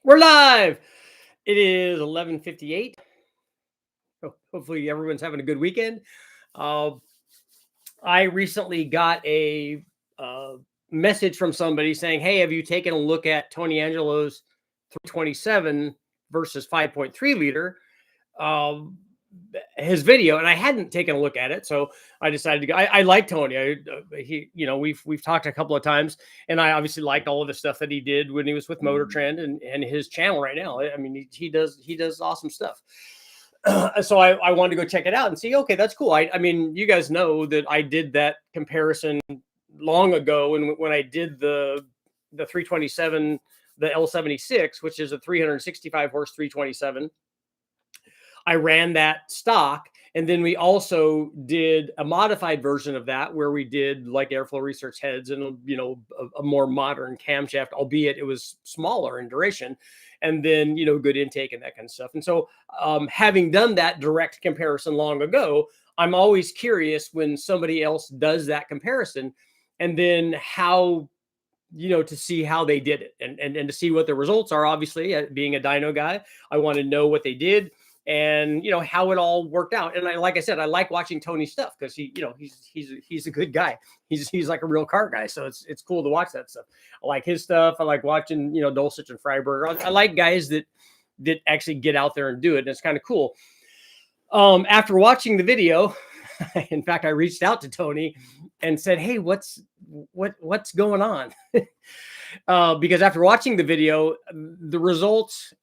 We're live. It is 11:58. Hopefully everyone's having a good weekend. Uh, I recently got a uh, message from somebody saying, "Hey, have you taken a look at Tony Angelo's 327 versus 5.3 liter?" Um, his video, and I hadn't taken a look at it, so I decided to go. I like Tony. We've talked a couple of times, and I obviously liked all of the stuff that he did when he was with Motor Trend and his channel right now. I mean, he does awesome stuff. So I wanted to go check it out and see. Okay, that's cool. I mean, you guys know that I did that comparison long ago, and when I did the 327, the L76, which is a 365 horse 327. I ran that stock, and then we also did a modified version of that where we did like airflow research heads and a more modern camshaft, albeit it was smaller in duration, and then good intake and that kind of stuff. And so, having done that direct comparison long ago, I'm always curious when somebody else does that comparison, and then how to see how they did it and to see what the results are. Obviously, being a dyno guy, I want to know what they did and how it all worked out. And like I said, I like watching Tony's stuff because he's a good guy. He's like a real car guy, so it's cool to watch that stuff. I like his stuff. I like watching Dulcich and Freiberger. I like guys that actually get out there and do it, and it's kind of cool. After watching the video, in fact, I reached out to Tony and said, "Hey, what's going on?" Because after watching the video, the results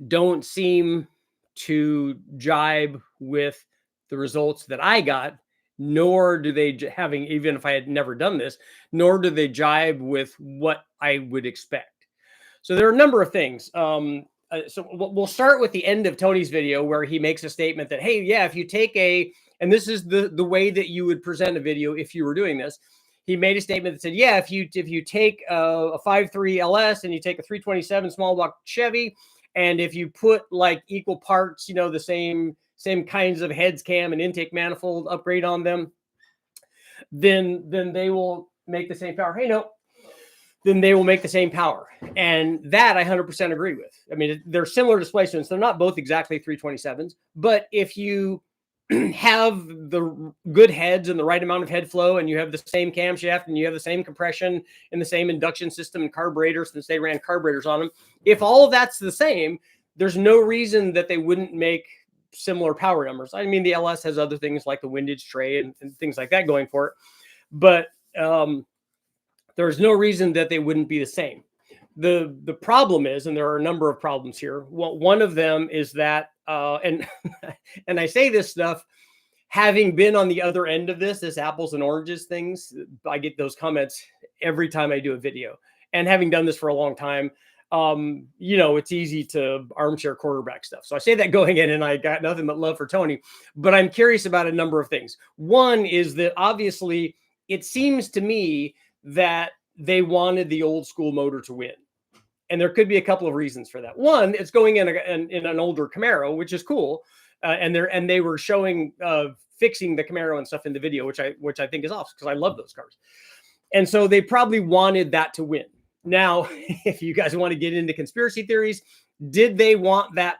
don't seem to jibe with the results that I got, nor do they, even if I had never done this, nor do they jibe with what I would expect. So there are a number of things. So we'll start with the end of Tony's video where he makes a statement that, hey, yeah, if you take and this is the way that you would present a video if you were doing this. He made a statement that said, yeah, if you take a 5.3 LS and you take a 327 small block Chevy, and if you put like equal parts, the same kinds of heads, cam, and intake manifold upgrade on them, then they will make the same power. Hey, no. Then they will make the same power. And that I 100% agree with. I mean, they're similar displacements. They're not both exactly 327s, but if you have the good heads and the right amount of head flow, and you have the same camshaft and you have the same compression and the same induction system and carburetors, since they ran carburetors on them, if all of that's the same, there's no reason that they wouldn't make similar power numbers. I mean, the LS has other things like the windage tray and things like that going for it, but there's no reason that they wouldn't be the same. The problem is, and there are a number of problems here. Well, one of them is that, and I say this stuff, having been on the other end of this apples and oranges things, I get those comments every time I do a video. And having done this for a long time, it's easy to armchair quarterback stuff. So I say that going in, and I got nothing but love for Tony, but I'm curious about a number of things. One is that obviously it seems to me that they wanted the old school motor to win. And there could be a couple of reasons for that. One, it's going in an older Camaro, which is cool. And they were showing fixing the Camaro and stuff in the video, which I think is awesome because I love those cars. And so they probably wanted that to win. Now, if you guys want to get into conspiracy theories, did they want that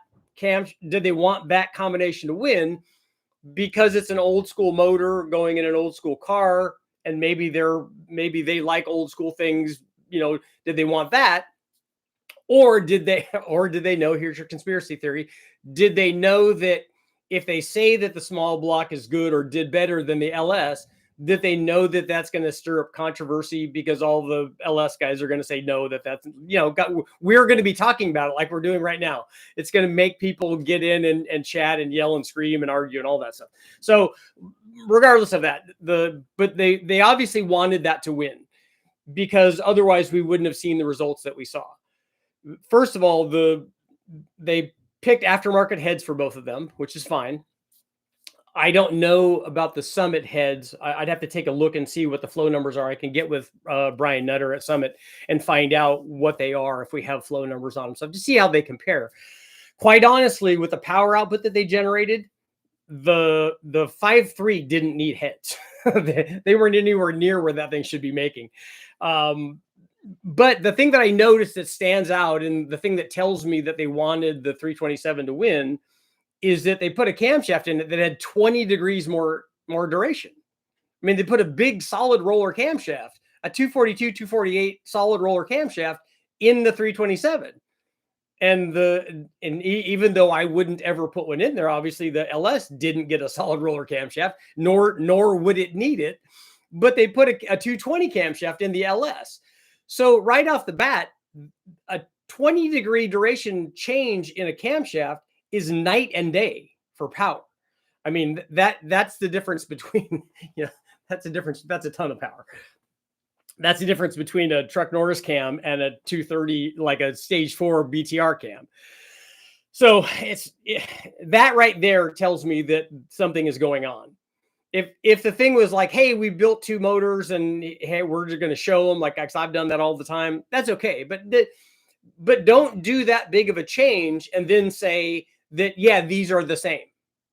combination to win because it's an old school motor going in an old school car, and maybe they like old school things, did they want that? Or did they know, here's your conspiracy theory, did they know that if they say that the small block is good or did better than the LS, that they know that that's going to stir up controversy because all the LS guys are going to say no, that's, we're going to be talking about it like we're doing right now. It's going to make people get in and chat and yell and scream and argue and all that stuff. So regardless of that, but they obviously wanted that to win because otherwise we wouldn't have seen the results that we saw. First of all, they picked aftermarket heads for both of them, which is fine. I don't know about the Summit heads. I'd have to take a look and see what the flow numbers are. I can get with Brian Nutter at Summit and find out what they are if we have flow numbers on them, so to see how they compare. Quite honestly, with the power output that they generated, the 5.3 didn't need heads. They weren't anywhere near where that thing should be making. But the thing that I noticed that stands out, and the thing that tells me that they wanted the 327 to win, is that they put a camshaft in it that had 20 degrees more duration. I mean, they put a big solid roller camshaft, a 242, 248 solid roller camshaft in the 327. And even though I wouldn't ever put one in there, obviously the LS didn't get a solid roller camshaft, nor would it need it. But they put a 220 camshaft in the LS. So right off the bat, a 20-degree duration change in a camshaft is night and day for power. I mean, that's the difference between, that's a difference. That's a ton of power. That's the difference between a truck Norris cam and a 230, like a stage 4 BTR cam. So that right there tells me that something is going on. If the thing was like, hey, we built 2 motors and hey, we're just going to show them, like I've done that all the time, that's okay. But don't do that big of a change and then say that, yeah, these are the same,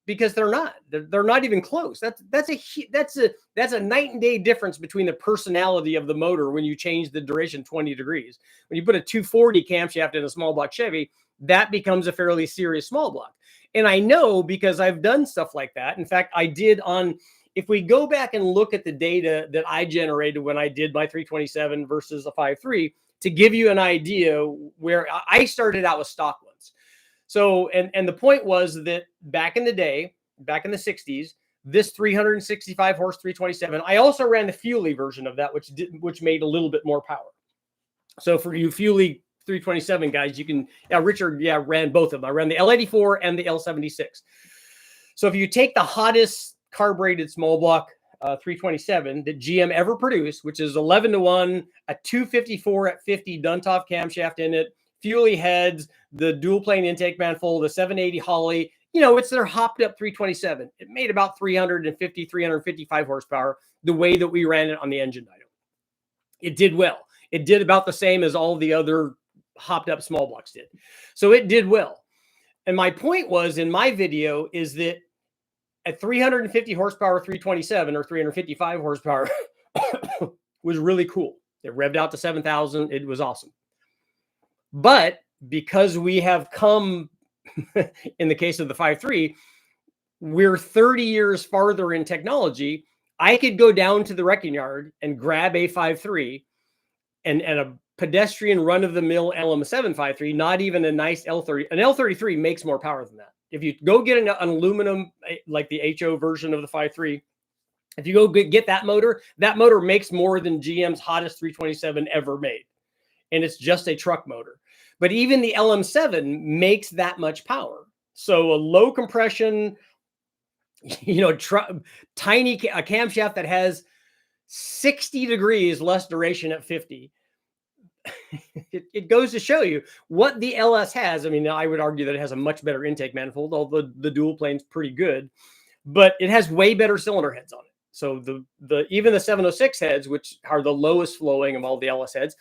because they're not. They're not even close. That's a night and day difference between the personality of the motor when you change the duration 20 degrees. When you put a 240 camshaft in a small block Chevy, that becomes a fairly serious small block. And I know because I've done stuff like that. In fact, I did if we go back and look at the data that I generated when I did my 327 versus a 5.3, to give you an idea where I started out with stock ones. So, and the point was that back in the day, back in the 60s, this 365 horse 327, I also ran the Fuelie version of that, which made a little bit more power. So for you Fuelie 327 guys, you can, Richard, ran both of them. I ran the L84 and the L76. So if you take the hottest carbureted small block 327 that GM ever produced, which is 11-to-1, a 254 at 50 Duntov camshaft in it, Fuelie heads, the dual plane intake manifold, the 780 Holley, it's their hopped up 327. It made about 350, 355 horsepower the way that we ran it on the engine dyno. It did well. It did about the same as all the other hopped up small blocks did. So it did well. And my point was in my video is that at 350 horsepower 327 or 355 horsepower was really cool. It revved out to 7,000. It was awesome. But because we have come, in the case of the 5.3, we're 30 years farther in technology. I could go down to the wrecking yard and grab a 5.3 and a pedestrian run-of-the-mill LM7 5.3, not even a nice L30. An L33 makes more power than that. If you go get an aluminum, like the HO version of the 5.3, if you go get that motor makes more than GM's hottest 327 ever made. And it's just a truck motor. But even the LM7 makes that much power. So a low compression, tiny camshaft that has 60 degrees less duration at 50. It goes to show you what the LS has. I mean, I would argue that it has a much better intake manifold, although the dual plane's pretty good, but it has way better cylinder heads on it. So even the 706 heads, which are the lowest flowing of all the LS heads,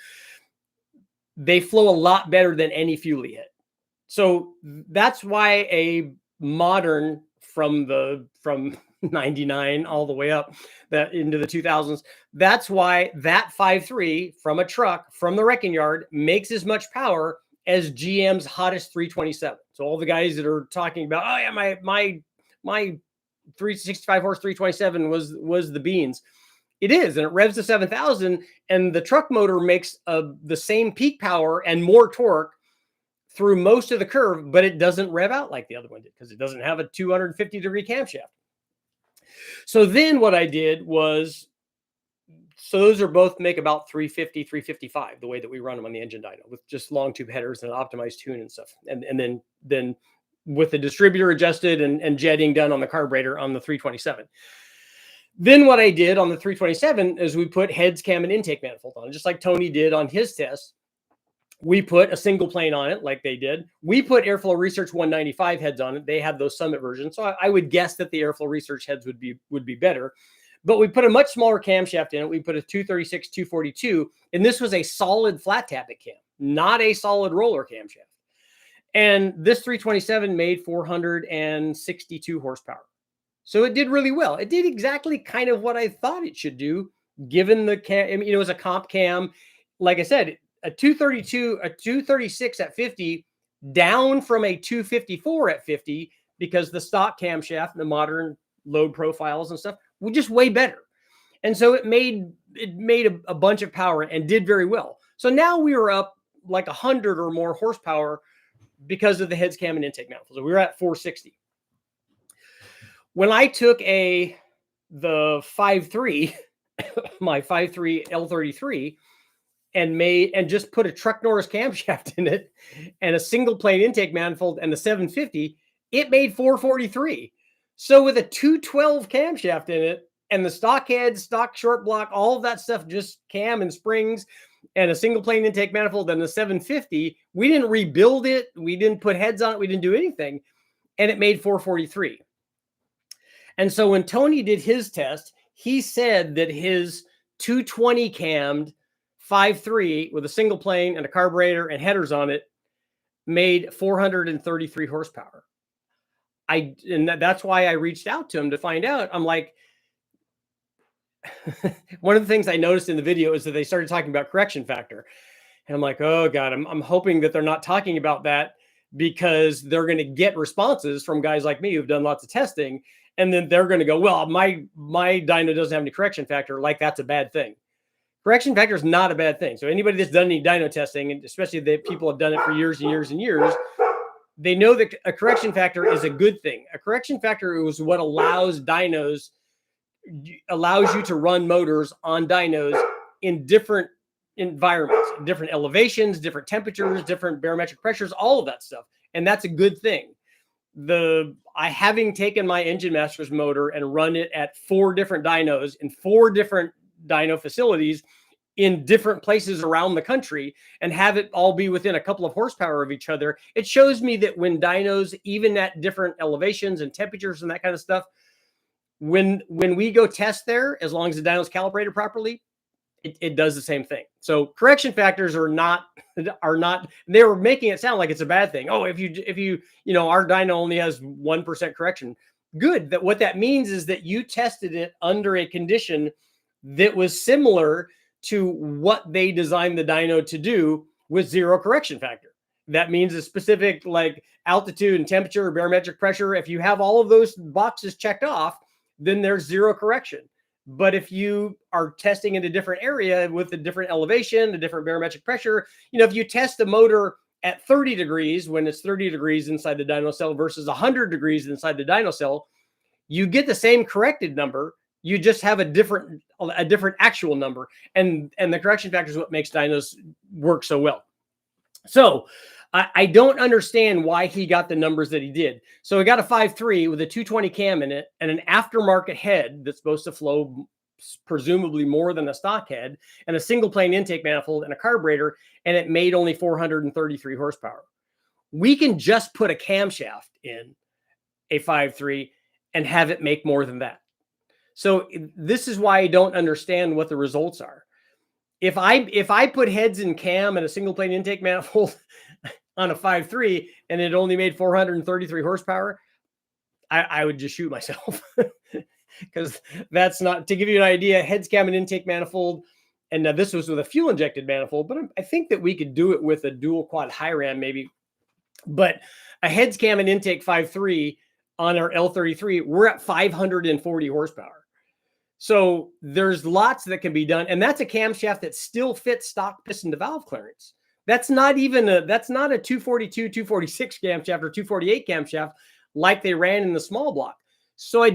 they flow a lot better than any Fuelie head. So that's why a modern from 99 all the way up that into the 2000s, that's why that 5.3 from a truck from the wrecking yard makes as much power as GM's hottest 327. So all the guys that are talking about, oh yeah, my 365 horse 327 was the beans. It is, and it revs to 7,000, and the truck motor makes the same peak power and more torque through most of the curve, but it doesn't rev out like the other one did because it doesn't have a 250-degree camshaft. So then what I did was, so those are both make about 350, 355, the way that we run them on the engine dyno with just long tube headers and an optimized tune and stuff. And then with the distributor adjusted and jetting done on the carburetor on the 327. Then what I did on the 327 is we put heads, cam, and intake manifold on it, just like Tony did on his test. We put a single plane on it like they did. We put Airflow Research 195 heads on it. They have those Summit versions. So I would guess that the Airflow Research heads would be better. But we put a much smaller camshaft in it. We put a 236, 242. And this was a solid flat tappet cam, not a solid roller camshaft. And this 327 made 462 horsepower. So it did really well. It did exactly kind of what I thought it should do, given the cam. I mean, it was a comp cam. like I said, a 232, a 236 at 50, down from a 254 at 50, because the stock camshaft and the modern load profiles and stuff were just way better. And so it made a bunch of power and did very well. So now we were up like 100 or more horsepower because of the heads, cam, and intake manifold. So we were at 460. When I took the 5.3, my 5.3 L33, and just put a truck Norris camshaft in it and a single plane intake manifold and the 750, it made 443. So with a 212 camshaft in it and the stock head, stock short block, all of that stuff, just cam and springs and a single plane intake manifold and the 750, we didn't rebuild it. We didn't put heads on it. We didn't do anything. And it made 443. And so when Tony did his test, he said that his 220 cammed 5.3 with a single plane and a carburetor and headers on it made 433 horsepower. And that's why I reached out to him to find out. I'm like, one of the things I noticed in the video is that they started talking about correction factor. And I'm like, oh God, I'm hoping that they're not talking about that, because they're going to get responses from guys like me who've done lots of testing. And then they're going to go, well, my dyno doesn't have any correction factor. Like, that's a bad thing. Correction factor is not a bad thing. So anybody that's done any dyno testing, and especially the people have done it for years and years and years, they know that a correction factor is a good thing. A correction factor is what allows you to run motors on dynos in different environments, different elevations, different temperatures, different barometric pressures, all of that stuff. And that's a good thing. Having taken my Engine Masters motor and run it at 4 different dynos in 4 different dyno facilities in different places around the country, and have it all be within a couple of horsepower of each other, it shows me that when dynos, even at different elevations and temperatures and that kind of stuff, when we go test there, as long as the dyno is calibrated properly, it does the same thing. So correction factors are not, they were making it sound like it's a bad thing. Oh, if you our dyno only has 1% correction. Good. That what that means is that you tested it under a condition that was similar to what they designed the dyno to do with 0 correction factor. That means a specific like altitude and temperature or barometric pressure. If you have all of those boxes checked off, then there's 0 correction. But if you are testing in a different area with a different elevation, a different barometric pressure, if you test the motor at 30 degrees, when it's 30 degrees inside the dyno cell versus 100 degrees inside the dyno cell, you get the same corrected number. You just have a different actual number. And the correction factor is what makes dynos work so well. So I don't understand why he got the numbers that he did. So he got a 5.3 with a 220 cam in it and an aftermarket head that's supposed to flow presumably more than a stock head, and a single plane intake manifold and a carburetor, and it made only 433 horsepower. We can just put a camshaft in a 5.3 and have it make more than that. So this is why I don't understand what the results are. If I put heads in cam and a single plane intake manifold on a 5.3 and it only made 433 horsepower, I would just shoot myself, because that's not, to give you an idea, heads, cam, and intake manifold. And now this was with a fuel injected manifold, but I think that we could do it with a dual quad high ram maybe. But a heads, cam, and intake 5.3 on our L33, we're at 540 horsepower. So there's lots that can be done. And that's a camshaft that still fits stock piston to valve clearance. That's not a 242, 246 camshaft or 248 camshaft like they ran in the small block. So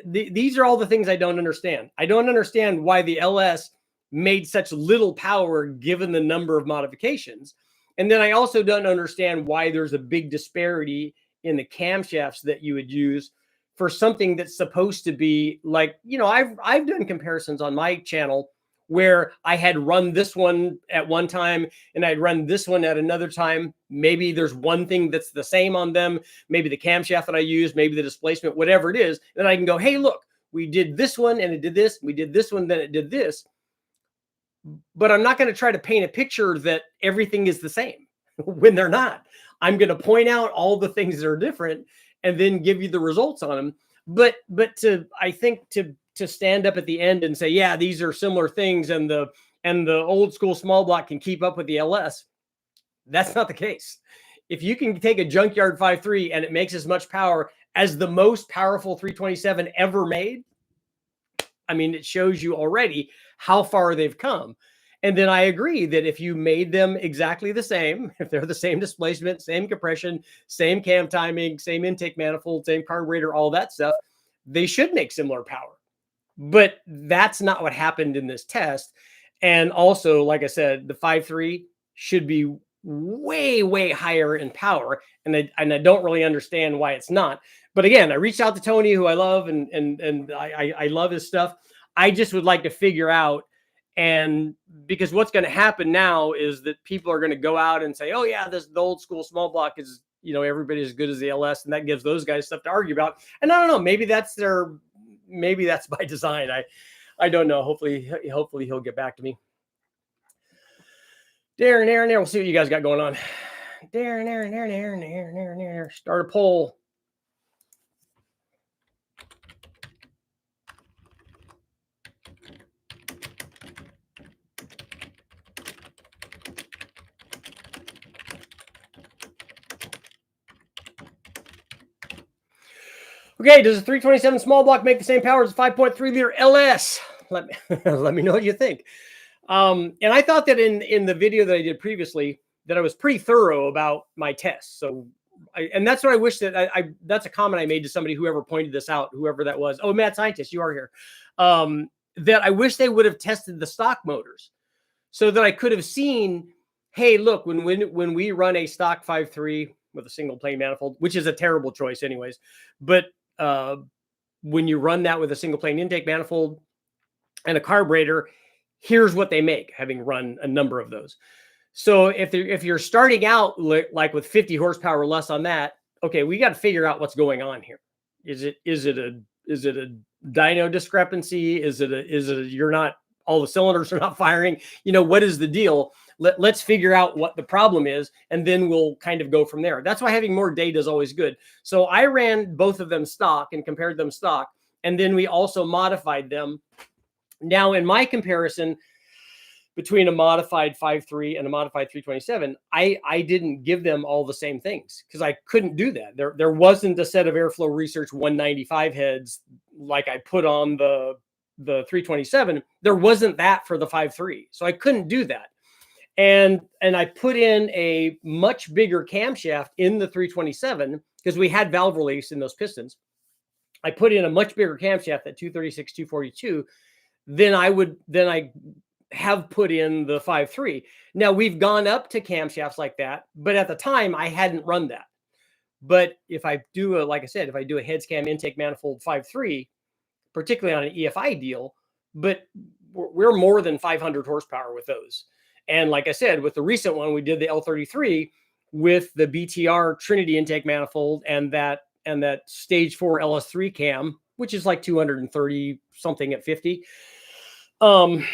these are all the things I don't understand. I don't understand why the LS made such little power given the number of modifications. And then I also don't understand why there's a big disparity in the camshafts that you would use for something that's supposed to be like, I've done comparisons on my channel where I had run this one at one time and I'd run this one at another time. Maybe there's one thing that's the same on them. Maybe the camshaft that I use, maybe the displacement, whatever it is. Then I can go, hey, look, we did this one and it did this. We did this one, then it did this. But I'm not going to try to paint a picture that everything is the same when they're not. I'm going to point out all the things that are different and then give you the results on them. But I think to stand up at the end and say, yeah, these are similar things, and the and the old school small block can keep up with the LS. That's not the case. If you can take a junkyard 5.3 and it makes as much power as the most powerful 327 ever made, I mean, it shows you already how far they've come. And then I agree that if you made them exactly the same, if they're the same displacement, same compression, same cam timing, same intake manifold, same carburetor, all that stuff, they should make similar power. But that's not what happened in this test. And also, like I said, the 5.3 should be way, way higher in power. And I don't really understand why it's not. But again, I reached out to Tony, who I love, and I love his stuff. I just would like to figure out, and because what's going to happen now is that people are going to go out and say, oh yeah, the old school small block is, you know, everybody as good as the LS, and that gives those guys stuff to argue about. And I don't know, maybe that's by design. I don't know. Hopefully he'll get back to me. Darren, we'll see what you guys got going on. Darren, start a poll. Okay, does a 327 small block make the same power as a 5.3 liter LS? Let me know what you think. And I thought that in the video that I did previously that I was pretty thorough about my tests. So, and that's what I wish that that's a comment I made to somebody, whoever pointed this out, whoever that was. Oh, Mad Scientist, you are here. That I wish they would have tested the stock motors so that I could have seen, hey, look, when we run a stock 5.3 with a single plane manifold, which is a terrible choice anyways, but when you run that with a single plane intake manifold and a carburetor, here's what they make, having run a number of those. So if you're starting out like with 50 horsepower or less on that, okay, we got to figure out what's going on here. Is it a dyno discrepancy? Is it you're not, all the cylinders are not firing? You know, what is the deal? Let's figure out what the problem is, and then we'll kind of go from there. That's why having more data is always good. So I ran both of them stock and compared them stock, and then we also modified them. Now, in my comparison between a modified 5.3 and a modified 327, I didn't give them all the same things because I couldn't do that. There wasn't a set of Airflow Research 195 heads like I put on the 327. There wasn't that for the 5.3, so I couldn't do that. And I put in a much bigger camshaft in the 327 because we had valve release in those pistons. I put in a much bigger camshaft at 236, 242 than I have put in the 5.3. Now we've gone up to camshafts like that, but at the time I hadn't run that. But if I do like I said, if I do a heads cam intake manifold 5.3, particularly on an EFI deal, but we're more than 500 horsepower with those. And like I said, with the recent one, we did the L33 with the BTR Trinity intake manifold and that stage 4 LS3 cam, which is like 230 something at 50. You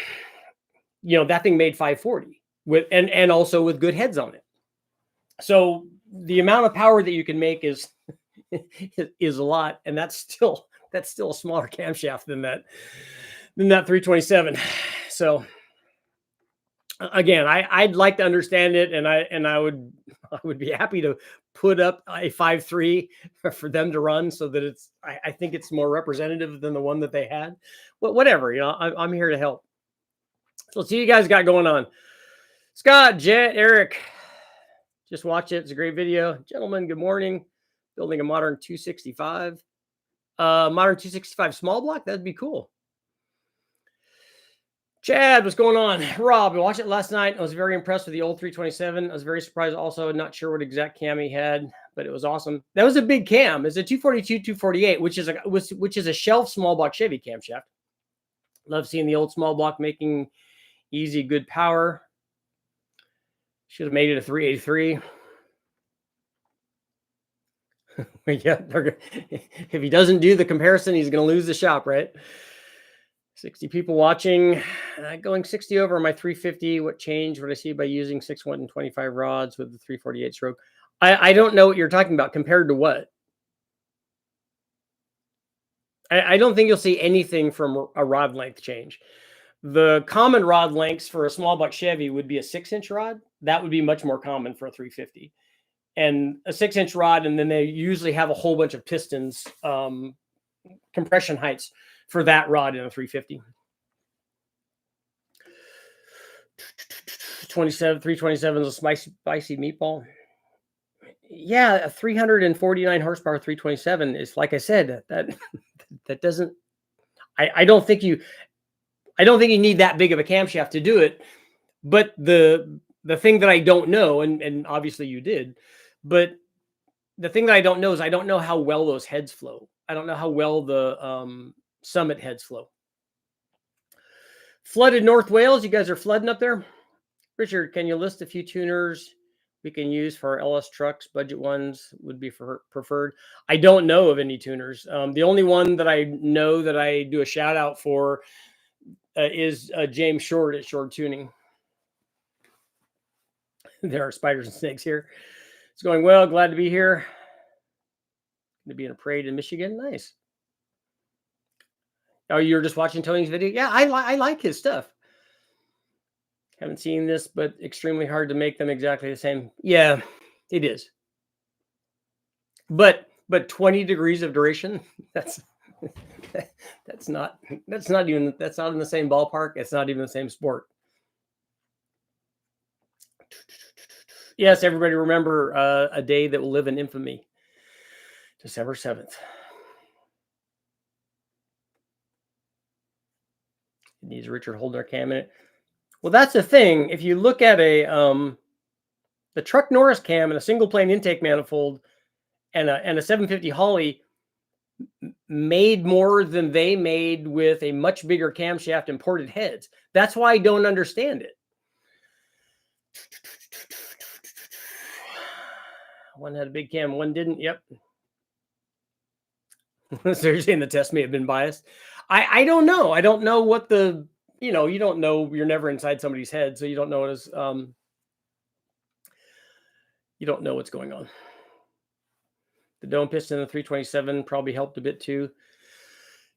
know, that thing made 540 with and also with good heads on it. So the amount of power that you can make is a lot, and that's still a smaller camshaft than that 327. So again, I'd like to understand it, and I would be happy to put up a 5.3 for them to run so that I think it's more representative than the one that they had. But whatever, you know, I'm here to help. So let's see what you guys got going on. Scott, Jet, Eric, just watch it. It's a great video. Gentlemen, good morning. Building a modern 265. Modern 265 small block, that'd be cool. Chad, what's going on? Rob, I watched it last night. I was very impressed with the old 327. I was very surprised also, not sure what exact cam he had, but it was awesome. That was a big cam. It's a 242, 248, which is a shelf small block Chevy camshaft. Love seeing the old small block making easy, good power. Should have made it a 383. Yeah, if he doesn't do the comparison, he's going to lose the shop, right? 60 people watching. Going 60 over my 350. What change would I see by using 6.125 rods with the 348 stroke? I don't know what you're talking about. Compared to what? I don't think you'll see anything from a rod length change. The common rod lengths for a small block Chevy would be a 6-inch rod. That would be much more common for a 350. And a 6-inch rod, and then they usually have a whole bunch of pistons, compression heights for that rod in a 350. 327 is a spicy meatball. Yeah, a 349 horsepower 327 is, like I said, that doesn't. I don't think you need that big of a camshaft to do it. But the thing that I don't know, and obviously you did, but the thing that I don't know is I don't know how well those heads flow. I don't know how well the Summit heads flow. Flooded North Wales, you guys are flooding up there? Richard, can you list a few tuners we can use for our LS trucks? Budget ones would be preferred. I don't know of any tuners. The only one that I know that I do a shout out for is James Short at Short Tuning. There are spiders and snakes here. It's going well. Glad to be here. Going to be in a parade in Michigan. Nice. Oh, you're just watching Tony's video? Yeah, I like his stuff. Haven't seen this, but extremely hard to make them exactly the same. Yeah, it is. But 20 degrees of duration, that's not in the same ballpark. It's not even the same sport. Yes, everybody remember a day that will live in infamy. December 7th. It needs Richard Holdner cam in it. Well, that's the thing. If you look at the Truck Norris cam and a single plane intake manifold and a 750 Holly made more than they made with a much bigger camshaft imported heads. That's why I don't understand it. One had a big cam, one didn't. Yep. So you're saying the test may have been biased. I don't know. I don't know what the, you don't know. You're never inside somebody's head, so you don't know what is. You don't know what's going on. The dome piston in the 327 probably helped a bit too.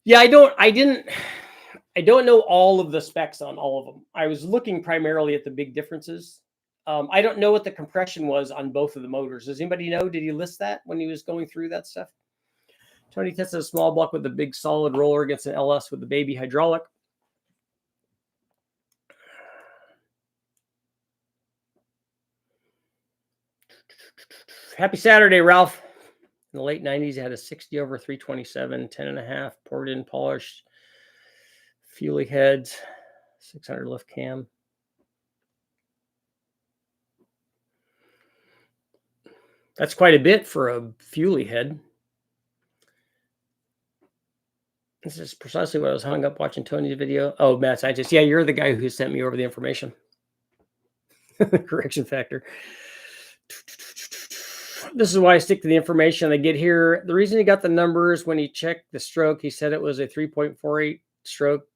Yeah, I don't know all of the specs on all of them. I was looking primarily at the big differences. I don't know what the compression was on both of the motors. Does anybody know? Did he list that when he was going through that stuff? Tony tested a small block with a big solid roller against an LS with the baby hydraulic. Happy Saturday, Ralph. In the late 90s, he had a 60 over 327, 10.5, poured in, polished, Fuelie heads, 600 lift cam. That's quite a bit for a Fuelie head. This is precisely what I was hung up watching Tony's video. Oh, Matt Scientist. Yeah, you're the guy who sent me over the information. Correction factor. This is why I stick to the information I get here. The reason he got the numbers when he checked the stroke, he said it was a 3.48 stroke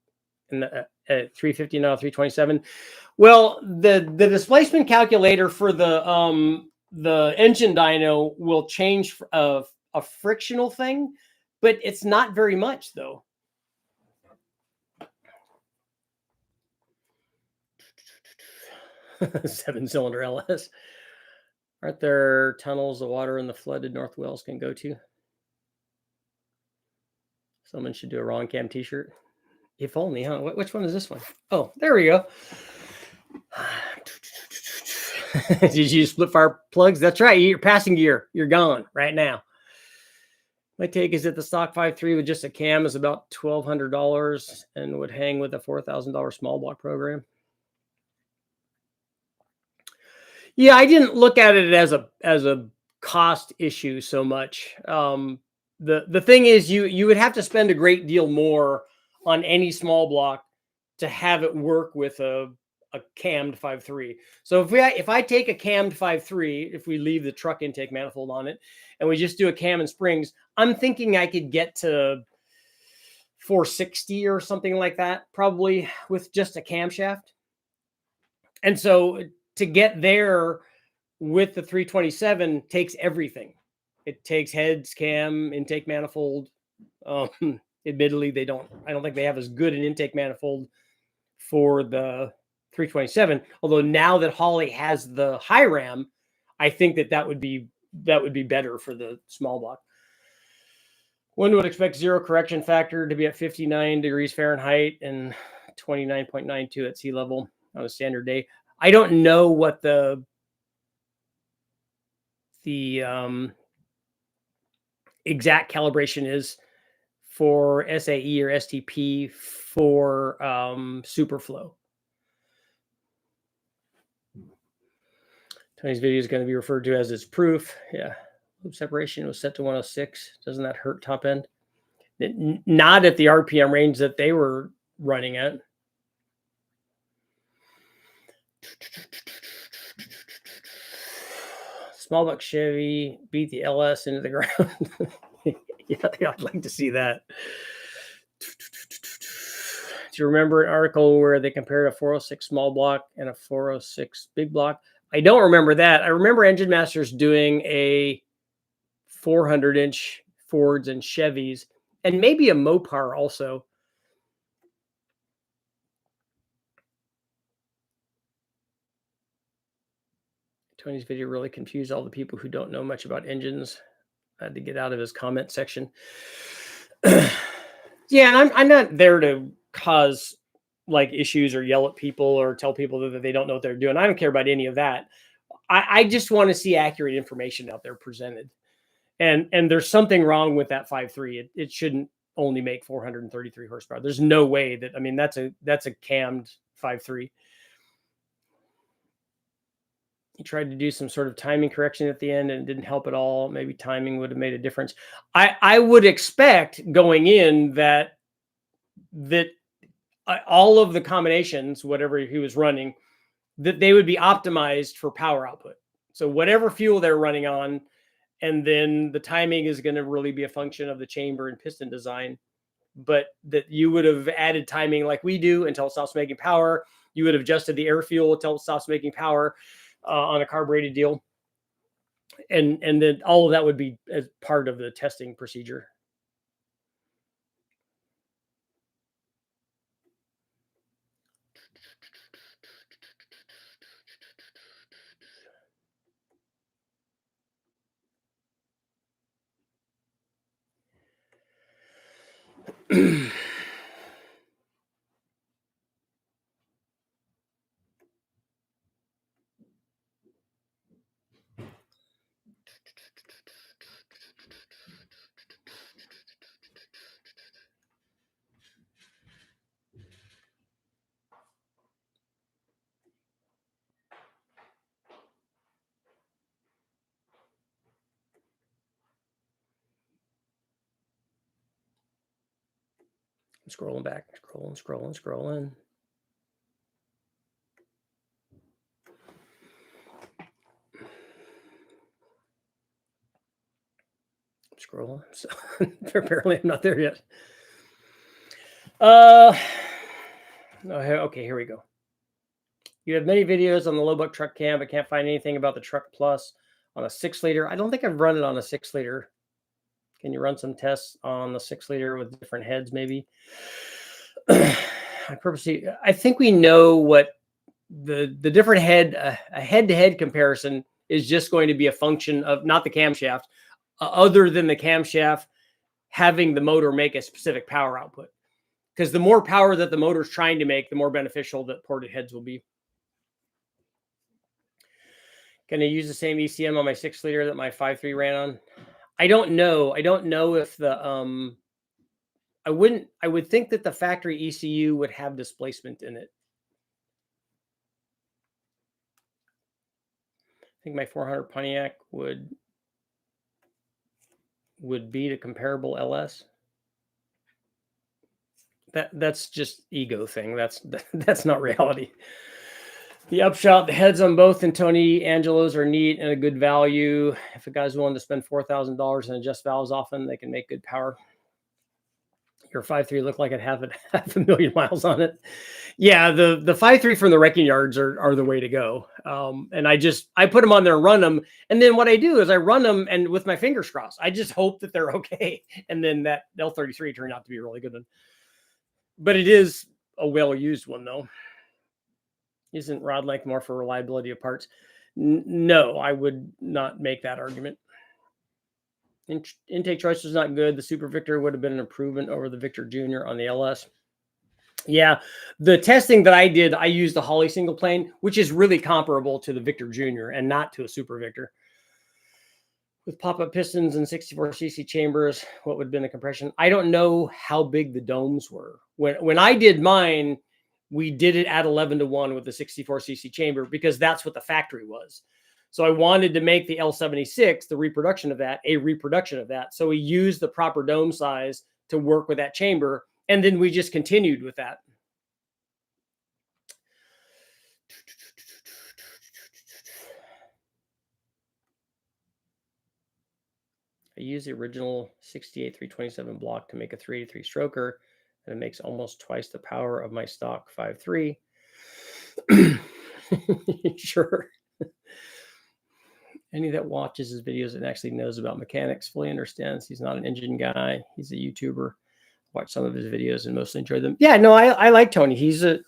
in the 350, now 327. Well, the displacement calculator for the engine dyno will change a frictional thing, but it's not very much though. Seven-cylinder LS. Aren't there tunnels the water in the flooded North Wales can go to? Someone should do a wrong cam t-shirt. If only, huh? Which one is this one? Oh, there we go. Did you use split fire plugs? That's right. Your passing gear, you're gone right now. My take is that the stock 5.3 with just a cam is about $1,200 and would hang with a $4,000 small block program. Yeah, I didn't look at it as a cost issue so much. The thing is, you would have to spend a great deal more on any small block to have it work with a cammed 5.3. So if I take a cammed 5.3, if we leave the truck intake manifold on it, and we just do a cam and springs, I'm thinking I could get to 460 or something like that, probably with just a camshaft. And so to get there with the 327 takes everything. It takes heads, cam, intake manifold. Admittedly, I don't think they have as good an intake manifold for the 327. Although now that Holley has the high ram, I think that would be better for the small block. One would expect zero correction factor to be at 59 degrees Fahrenheit and 29.92 at sea level on a standard day. I don't know what the exact calibration is for SAE or STP for Superflow. Tony's video is going to be referred to as its proof. Yeah. Loop separation was set to 106. Doesn't that hurt top end? Not at the RPM range that they were running at. Small block Chevy beat the LS into the ground. Yeah, I'd like to see that. Do you remember an article where they compared a 406 small block and a 406 big block? I don't remember that. I remember Engine Masters doing a 400-inch Fords and Chevys, and maybe a Mopar also. Tony's video really confused all the people who don't know much about engines. I had to get out of his comment section. Yeah, and I'm not there to cause like issues or yell at people or tell people that they don't know what they're doing. I don't care about any of that. I just want to see accurate information out there presented. And there's something wrong with that 5.3. It shouldn't only make 433 horsepower. There's no way that, I mean, that's a cammed 5.3. He tried to do some sort of timing correction at the end and it didn't help at all. Maybe timing would have made a difference. I would expect going in that all of the combinations, whatever he was running, that they would be optimized for power output. So whatever fuel they're running on, and then the timing is going to really be a function of the chamber and piston design. But that you would have added timing like we do until it stops making power. You would have adjusted the air fuel until it stops making power on a carbureted deal. And then all of that would be as part of the testing procedure. Scrolling back, scrolling. Scrolling. So apparently I'm not there yet. Okay, here we go. You have many videos on the low buck truck cam, but can't find anything about the Truck Plus on a 6-liter. I don't think I've run it on a 6-liter. Can you run some tests on the 6-liter with different heads, maybe? I think we know what the different head, a head-to-head comparison is just going to be a function of not the camshaft, other than the camshaft having the motor make a specific power output. Because the more power that the motor is trying to make, the more beneficial that ported heads will be. Can I use the same ECM on my 6-liter that my 5.3 ran on? I don't know. I don't know if the I would think that the factory ECU would have displacement in it. I think my 400 Pontiac would beat a comparable LS. That's just ego thing. That's not reality. The upshot, the heads on both Tony Angelos are neat and a good value. If a guy's willing to spend $4,000 and adjust valves often, they can make good power. Your 5.3 looked like it had half a million miles on it. Yeah, the 5.3 from the wrecking yards are the way to go. And I put them on there and run them. And then what I do is I run them and with my fingers crossed, I just hope that they're okay. And then that L33 turned out to be a really good one. But it is a well-used one, though. Isn't rod length more for reliability of parts? No, I would not make that argument. Intake choice was not good. The Super Victor would have been an improvement over the Victor Junior on the LS. Yeah, the testing that I did, I used the Holley single plane, which is really comparable to the Victor Junior and not to a Super Victor. With pop-up pistons and 64cc chambers, what would have been the compression? I don't know how big the domes were. When I did mine, we did it at 11-to-1 with the 64cc chamber because that's what the factory was. So I wanted to make the L76, the reproduction of that, a reproduction of that. So we used the proper dome size to work with that chamber. And then we just continued with that. I use the original 68 327 block to make a 383 stroker, and it makes almost twice the power of my stock 5.3. Sure. Any that watches his videos and actually knows about mechanics fully understands he's not an engine guy. He's a YouTuber. Watch some of his videos and mostly enjoy them. Yeah, no, I like Tony. He's a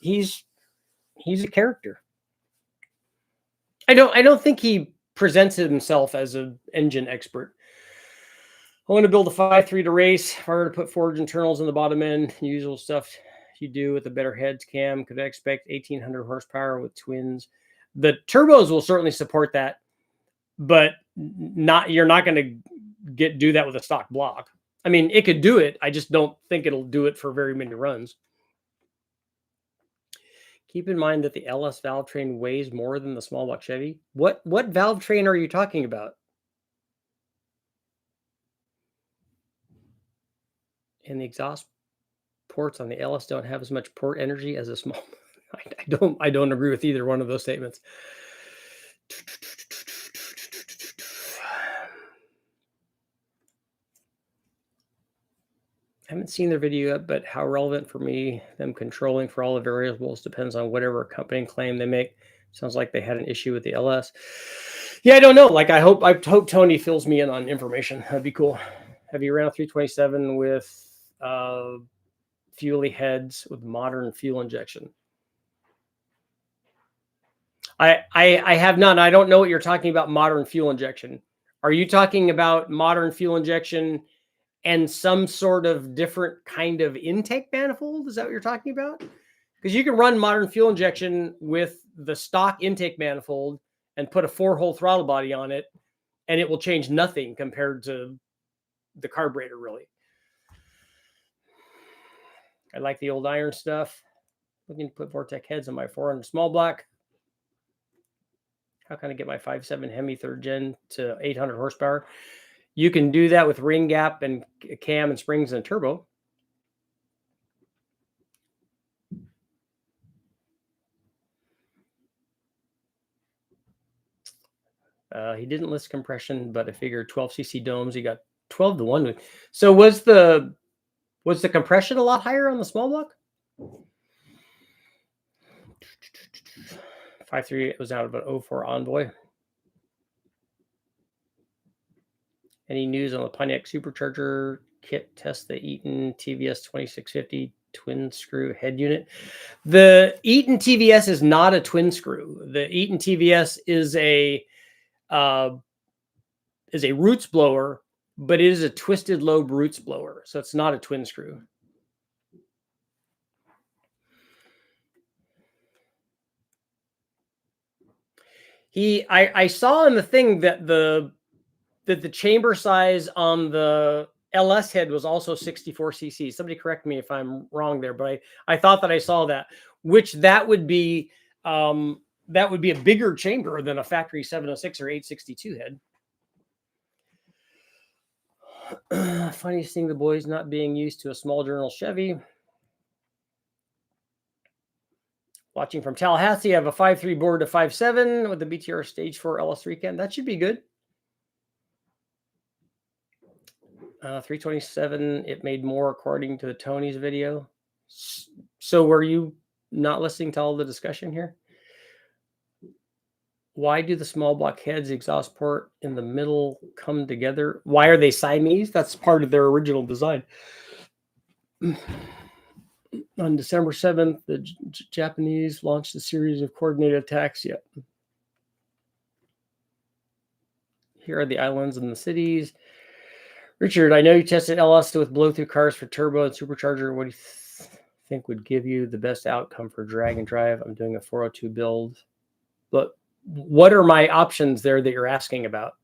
character. I don't think he presents himself as an engine expert. I want to build a 5.3 to race. If I were to put forged internals in the bottom end, usual stuff you do with the better heads cam, could I expect 1800 horsepower with twins? The turbos will certainly support that, but you're not going to do that with a stock block. I mean, it could do it. I just don't think it'll do it for very many runs. Keep in mind that the LS valve train weighs more than the small block Chevy. What valve train are you talking about? And the exhaust ports on the LS don't have as much port energy as a small. I don't agree with either one of those statements. I haven't seen their video yet, but how relevant for me, them controlling for all the variables depends on whatever company claim they make. Sounds like they had an issue with the LS. Yeah, I don't know. Like I hope Tony fills me in on information. That'd be cool. Have you ran a 327 with fuely heads with modern fuel injection? I have none. I don't know what you're talking about. Modern fuel injection. Are you talking about modern fuel injection and some sort of different kind of intake manifold? Is that what you're talking about? Because you can run modern fuel injection with the stock intake manifold and put a 4-hole throttle body on it, and it will change nothing compared to the carburetor, really. I like the old iron stuff. Looking to put Vortec heads on my 400 small block. How can I get my 5.7 Hemi 3rd gen to 800 horsepower? You can do that with ring gap and cam and springs and turbo. He didn't list compression, but I figured 12cc domes. He got 12-to-1. So was the compression a lot higher on the small block? 5.3 was out of an 04 Envoy. Any news on the Pontiac supercharger kit? Test the Eaton TVS 2650 twin screw head unit. The Eaton TVS is not a twin screw. The Eaton TVS is a roots blower, but it is a twisted lobe roots blower, so it's not a twin screw. I saw in the thing that the chamber size on the LS head was also 64 cc. Somebody correct me if I'm wrong there, but I thought that I saw that, which that would be a bigger chamber than a factory 706 or 862 head. Funniest thing, the boys not being used to a small journal Chevy. Watching from Tallahassee, I have a 5.3 board to 5.7 with the BTR Stage 4 LS3 cam. That should be good. 327, it made more according to the Tony's video. So were you not listening to all the discussion here? Why do the small block heads exhaust port in the middle come together? Why are they Siamese? That's part of their original design. On December 7th, the Japanese launched a series of coordinated attacks. Yep. Here are the islands and the cities. Richard, I know you tested LS with blow-through cars for turbo and supercharger. What do you think would give you the best outcome for drag and drive? I'm doing a 402 build. But what are my options there that you're asking about?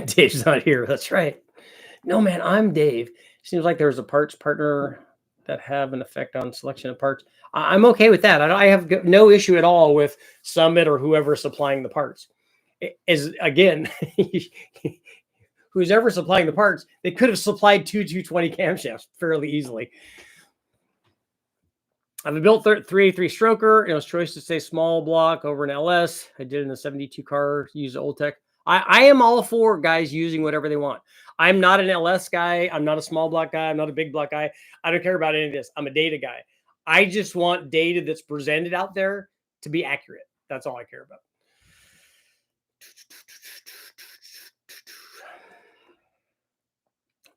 Dave's not here. That's right. No, man, I'm Dave. Seems like there's a parts partner that have an effect on selection of parts. I'm okay with that. I have no issue at all with Summit or whoever's supplying the parts. Is again, who's ever supplying the parts, they could have supplied 220 camshafts fairly easily. I've built 383 stroker. It was choice to stay small block over an LS. I did in a 72 car, use Old Tech. I am all for guys using whatever they want. I'm not an LS guy. I'm not a small block guy. I'm not a big block guy. I don't care about any of this. I'm a data guy. I just want data that's presented out there to be accurate. That's all I care about.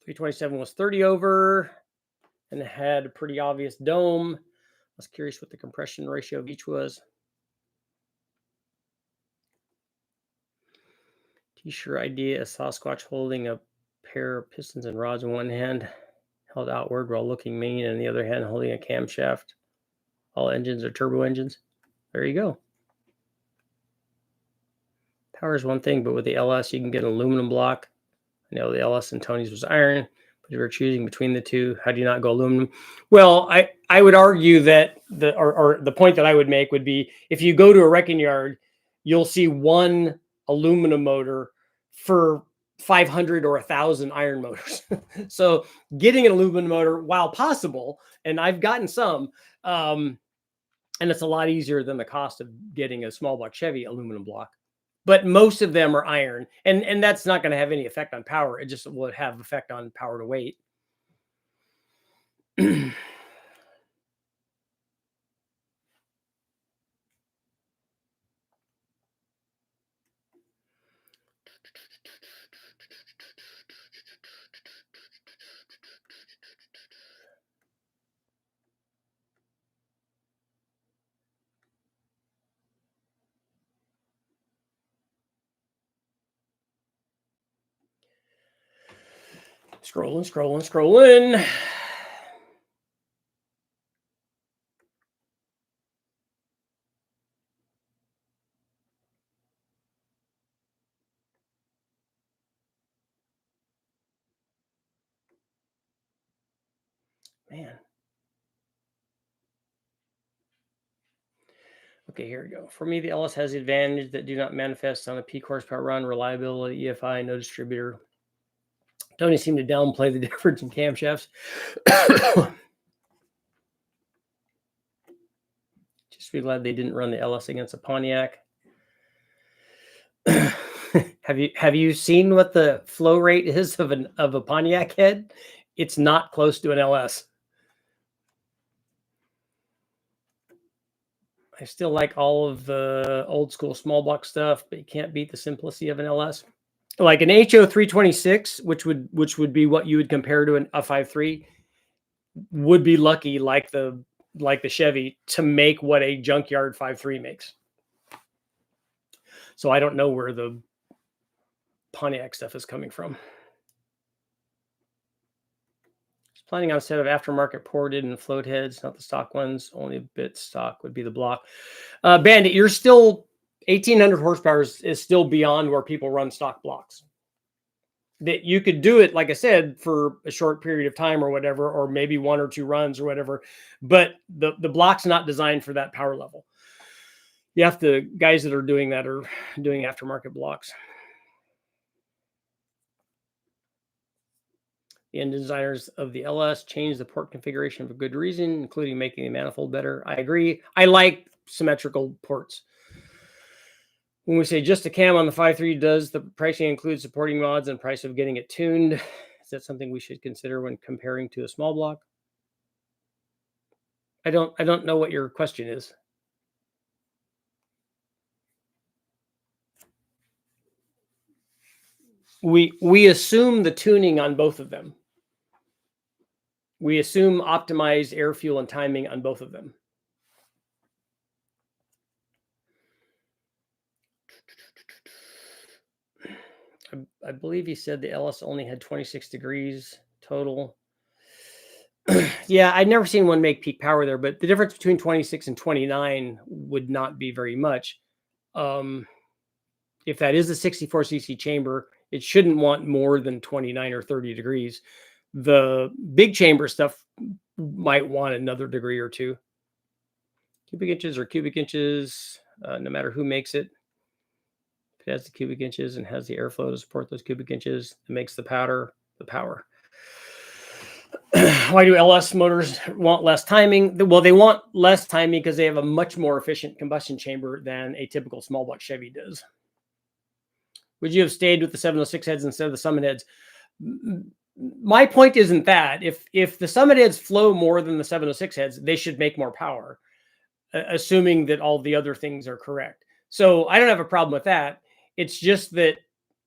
.327 was 30 over and it had a pretty obvious dome. I was curious what the compression ratio of each was. T-shirt idea, a Sasquatch holding a pair of pistons and rods in one hand, held outward while looking mean, and the other hand holding a camshaft. All engines are turbo engines. There you go. Power is one thing, but with the LS, you can get an aluminum block. I know the LS and Tony's was iron, but if you're choosing between the two, how do you not go aluminum? Well, I would argue that the point that I would make would be if you go to a wrecking yard, you'll see one aluminum motor for 500 or 1,000 iron motors. So getting an aluminum motor, while possible, and I've gotten some, and it's a lot easier than the cost of getting a small block Chevy aluminum block. But most of them are iron, and that's not going to have any effect on power. It just will have effect on power to weight. Scrolling. Man. Okay, here we go. For me, the LS has the advantage that do not manifest on a peak horsepower run, reliability, EFI, no distributor. Tony seemed to downplay the difference in camshafts. Just be glad they didn't run the LS against a Pontiac. Have you seen what the flow rate is of a Pontiac head? It's not close to an LS. I still like all of the old school small block stuff, but you can't beat the simplicity of an LS. Like an HO 326, which would be what you would compare to a 5.3, would be lucky, like the Chevy, to make what a junkyard 5.3 makes. So I don't know where the Pontiac stuff is coming from. Just planning on a set of aftermarket ported and float heads, not the stock ones. Only a bit stock would be the block. Bandit, you're still 1,800 horsepower is still beyond where people run stock blocks. That you could do it, like I said, for a short period of time or whatever, or maybe 1 or 2 runs or whatever. But the block's not designed for that power level. You have to, guys that are doing that are doing aftermarket blocks. The engine designers of the LS changed the port configuration for good reason, including making the manifold better. I agree. I like symmetrical ports. When we say just a cam on the 5.3, does the pricing include supporting mods and price of getting it tuned? Is that something we should consider when comparing to a small block? I don't know what your question is. we assume the tuning on both of them. We assume optimized air, fuel, and timing on both of them. I believe he said the LS only had 26 degrees total. Yeah, I'd never seen one make peak power there, but the difference between 26 and 29 would not be very much. If that is a 64cc chamber, it shouldn't want more than 29 or 30 degrees. The big chamber stuff might want another degree or two. Cubic inches or cubic inches, no matter who makes it. If it has the cubic inches and has the airflow to support those cubic inches, it makes the powder the power. Why do LS motors want less timing? Well, they want less timing because they have a much more efficient combustion chamber than a typical small block Chevy does. Would you have stayed with the 706 heads instead of the Summit heads? My point isn't that. If the Summit heads flow more than the 706 heads, they should make more power, assuming that all the other things are correct. So I don't have a problem with that. It's just that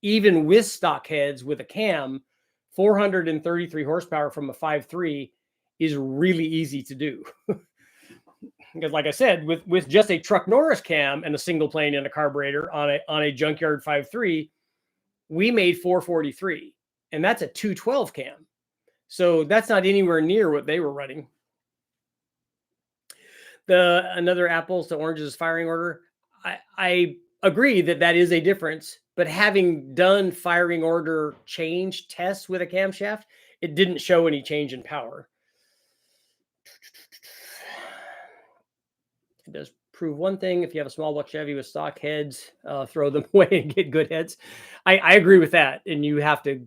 even with stock heads with a cam, 433 horsepower from a 5.3 is really easy to do. Because like I said, with just a Truck Norris cam and a single plane and a carburetor on a junkyard 5.3, we made 443, and that's a 212 cam. So that's not anywhere near what they were running. Another apples to oranges firing order. I agree that is a difference, but having done firing order change tests with a camshaft, it didn't show any change in power. It does prove one thing: if you have a small block Chevy with stock heads, throw them away and get good heads. I agree with that, and you have to,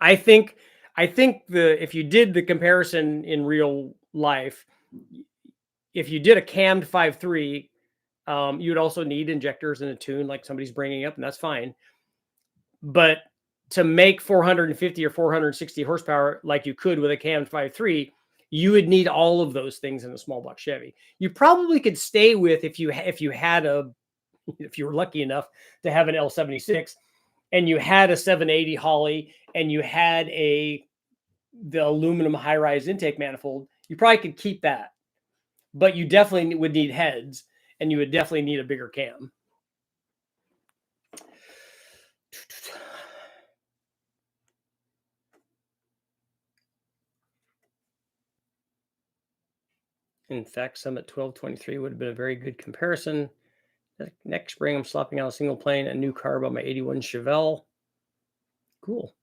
I think if you did the comparison in real life, if you did a cammed 5.3, you would also need injectors and a tune like somebody's bringing up, and that's fine. But to make 450 or 460 horsepower like you could with a cammed 5.3, you would need all of those things in a small block Chevy. You probably could stay with if you were lucky enough to have an L76 and you had a 780 Holly and you had the aluminum high-rise intake manifold, you probably could keep that. But you definitely would need heads, and you would definitely need a bigger cam. In fact, Summit 1223 would have been a very good comparison. Next spring, I'm swapping out a single plane, a new carb on my 81 Chevelle. Cool.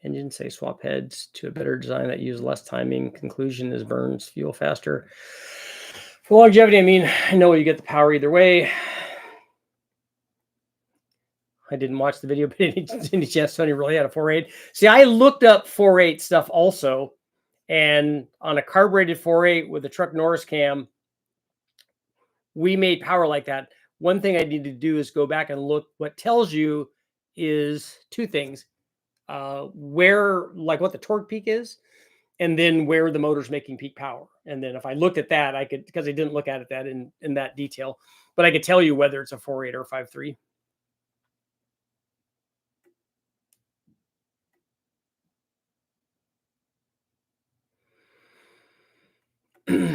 Engine say swap heads to a better design that uses less timing. Conclusion is burns fuel faster. For longevity, I mean, I know you get the power either way. I didn't watch the video, but any chance Tony really had a 4.8? See, I looked up 4.8 stuff also, and on a carbureted 4.8 with a Truck Norris cam, we made power like that. One thing I need to do is go back and look. What tells you is two things: where, like, what the torque peak is, and then where the motor's making peak power. And then if I looked at that, I could, because I didn't look at that in that detail, but I could tell you whether it's a 4.8 or a 5.3.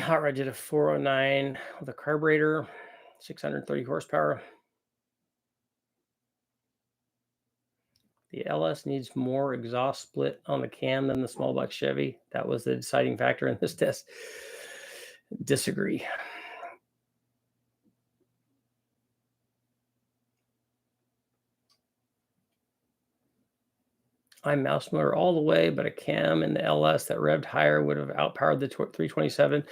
Hot Rod did a 409 with a carburetor, 630 horsepower. The LS needs more exhaust split on the cam than the small block Chevy. That was the deciding factor in this test. Disagree. I'm mouse motor all the way, but a cam in the LS that revved higher would have outpowered the 327.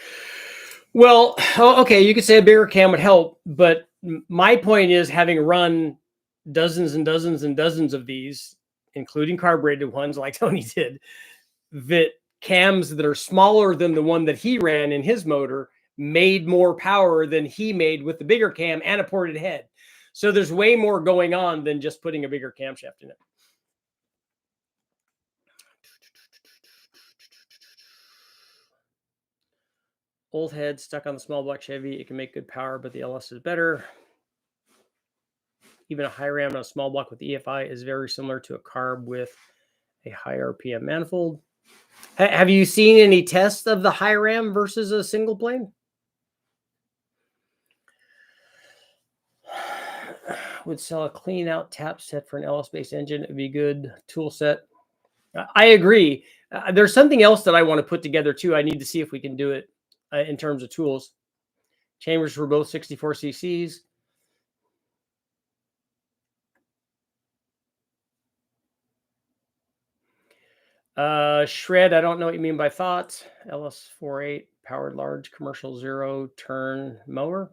Well, okay, you could say a bigger cam would help, but my point is, having run dozens and dozens and dozens of these, including carbureted ones like Tony did, that cams that are smaller than the one that he ran in his motor made more power than he made with the bigger cam and a ported head. So there's way more going on than just putting a bigger camshaft in it. Old head stuck on the small block Chevy. It can make good power, but the LS is better. even a high RAM on a small block with EFI is very similar to a carb with a high RPM manifold. Have you seen any tests of the high RAM versus a single plane? Would sell a clean out tap set for an LS-based engine. It would be a good tool set. I agree. There's something else that I want to put together too. I need to see if we can do it in terms of tools. Chambers for both 64 cc's. Shred, I don't know what you mean by thoughts. LS48 powered large commercial 0-turn mower.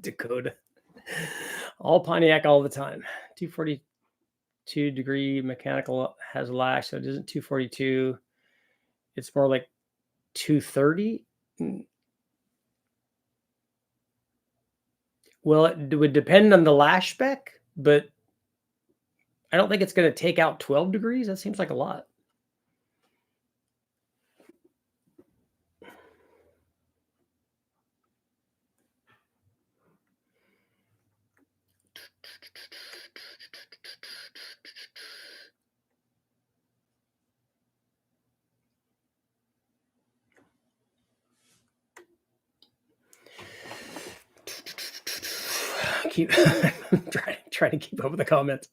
Dakota. All Pontiac all the time. 242 degree mechanical has lash, so it isn't 242. It's more like 230. Well, it would depend on the lash spec, but I don't think it's going to take out 12 degrees. That seems like a lot. Keep trying to keep up with the comments.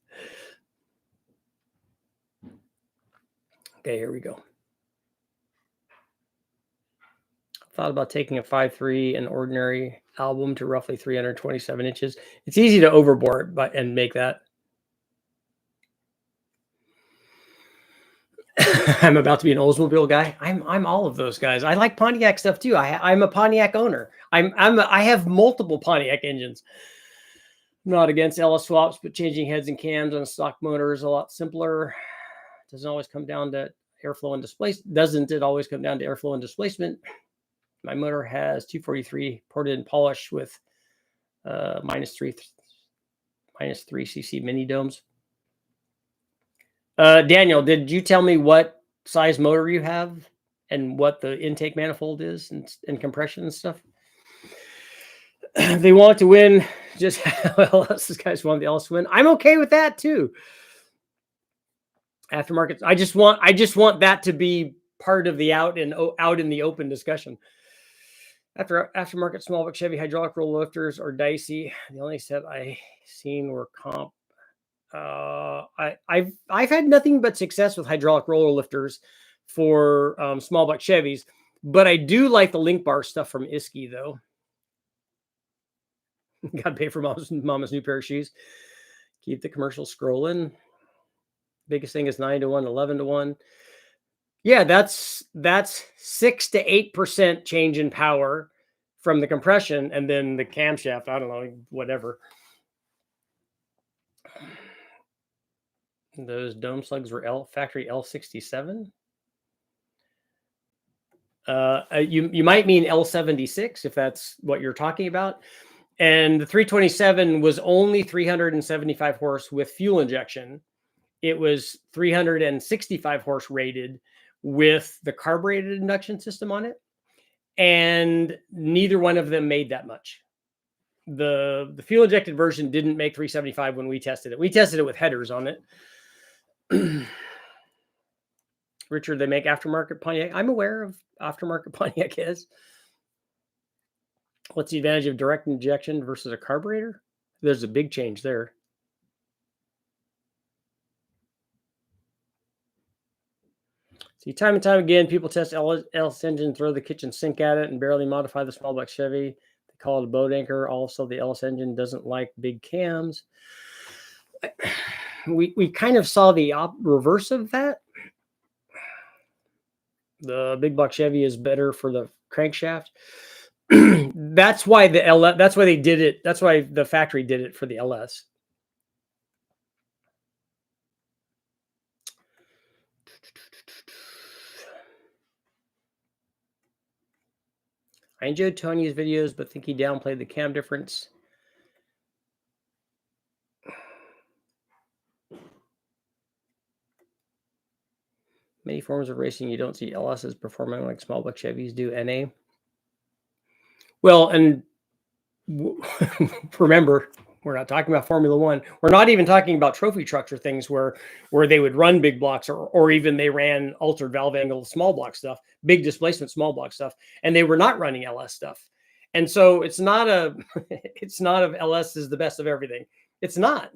Okay, here we go. Thought about taking a 5.3 and ordinary album to roughly 327 inches. It's easy to overbore it and make that. I'm about to be an Oldsmobile guy. I'm all of those guys. I like Pontiac stuff too. I'm a Pontiac owner. I have multiple Pontiac engines. I'm not against LS swaps, but changing heads and cams on a stock motor is a lot simpler. Doesn't always come down to airflow and displacement. Doesn't it always come down to airflow and displacement? My motor has 243 ported and polished with minus 3 cc mini domes. Daniel, did you tell me what size motor you have and what the intake manifold is and compression and stuff? They want to win. Just well, these guys want the LS to win. I'm okay with that too. Aftermarket. I just want that to be part of the out in the open discussion. Aftermarket small block Chevy hydraulic roll lifters are dicey. The only set I seen were comp. I've had nothing but success with hydraulic roller lifters for small block Chevys, but I do like the link bar stuff from Isky though. Got to pay for mama's new pair of shoes. Keep the commercial scrolling. Biggest thing is 9-to-1, 11-to-1. Yeah, that's 6 to 8% change in power from the compression, and then the camshaft, I don't know, whatever. Those dome slugs were factory L67. You might mean L76 if that's what you're talking about. And the 327 was only 375 horse with fuel injection. It was 365 horse rated with the carbureted induction system on it. And neither one of them made that much. The fuel injected version didn't make 375 when we tested it. We tested it with headers on it. Richard, they make aftermarket Pontiac. I'm aware of aftermarket Pontiac is. What's the advantage of direct injection versus a carburetor? There's a big change there. See, time and time again, people test LS engine, throw the kitchen sink at it, and barely modify the small block Chevy. They call it a boat anchor. Also, the LS engine doesn't like big cams. We kind of saw the reverse of that. The big block Chevy is better for the crankshaft. That's why that's why they did it. That's why the factory did it for the LS. I enjoyed Tony's videos, but think he downplayed the cam difference. forms of racing, you don't see LSs performing like small block Chevys do NA. Well, and remember, we're not talking about Formula One. We're not even talking about trophy trucks or things where they would run big blocks, or even they ran altered valve angle small block stuff, big displacement small block stuff, and they were not running LS stuff. And so it's not a LS is the best of everything. It's not,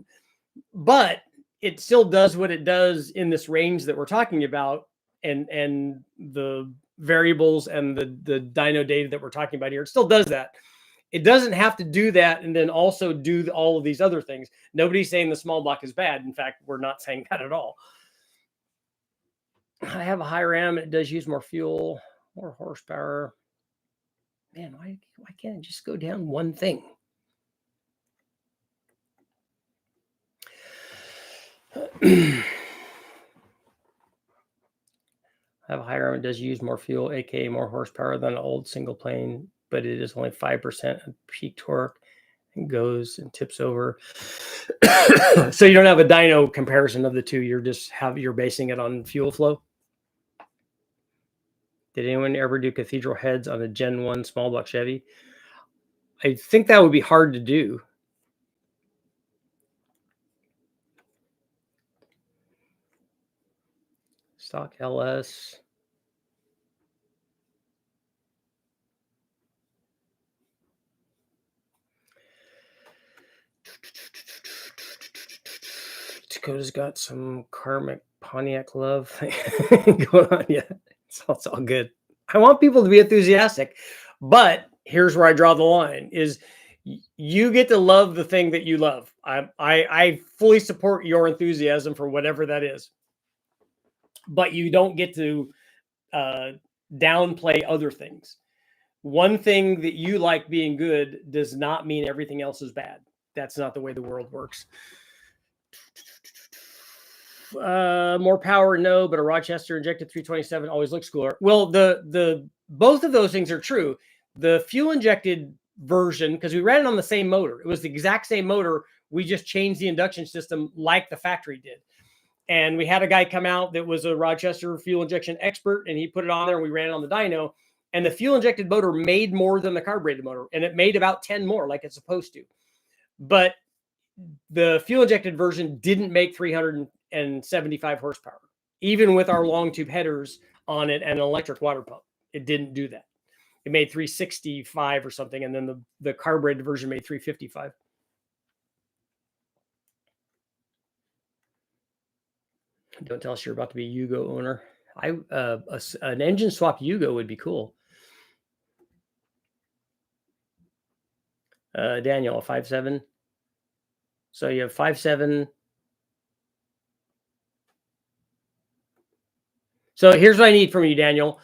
but it still does what it does in this range that we're talking about, and the variables and the dyno data that we're talking about here. It still does that. It doesn't have to do that and then also do all of these other things. Nobody's saying the small block is bad. In fact, we're not saying that at all. I have a high RAM. It does use more fuel, more horsepower. Man, why can't it just go down one thing? I have a high RAM. It does use more fuel, aka more horsepower than an old single plane, but it is only 5% of peak torque and goes and tips over. So you don't have a dyno comparison of the two. You're basing it on fuel flow. Did anyone ever do cathedral heads on a Gen 1 small block Chevy? I think that would be hard to do. Stock LS. Dakota's got some karmic Pontiac love going on. Yeah, it's all good. I want people to be enthusiastic, but here's where I draw the line: is you get to love the thing that you love. I fully support your enthusiasm for whatever that is, but you don't get to downplay other things. One thing that you like being good does not mean everything else is bad. That's not the way the world works. More power, no, but a Rochester injected 327 always looks cooler. Well, the both of those things are true. The fuel injected version, because we ran it on the same motor, it was the exact same motor. We just changed the induction system like the factory did. And we had a guy come out that was a Rochester fuel injection expert, and he put it on there, and we ran it on the dyno. And the fuel injected motor made more than the carbureted motor, and it made about 10 more like it's supposed to. But the fuel injected version didn't make 375 horsepower, even with our long tube headers on it and an electric water pump. It didn't do that. It made 365 or something, and then the carbureted version made 355. Don't tell us you're about to be a Yugo owner. An engine swap Yugo would be cool. Daniel, a 5.7. So you have 5.7. So here's what I need from you, Daniel.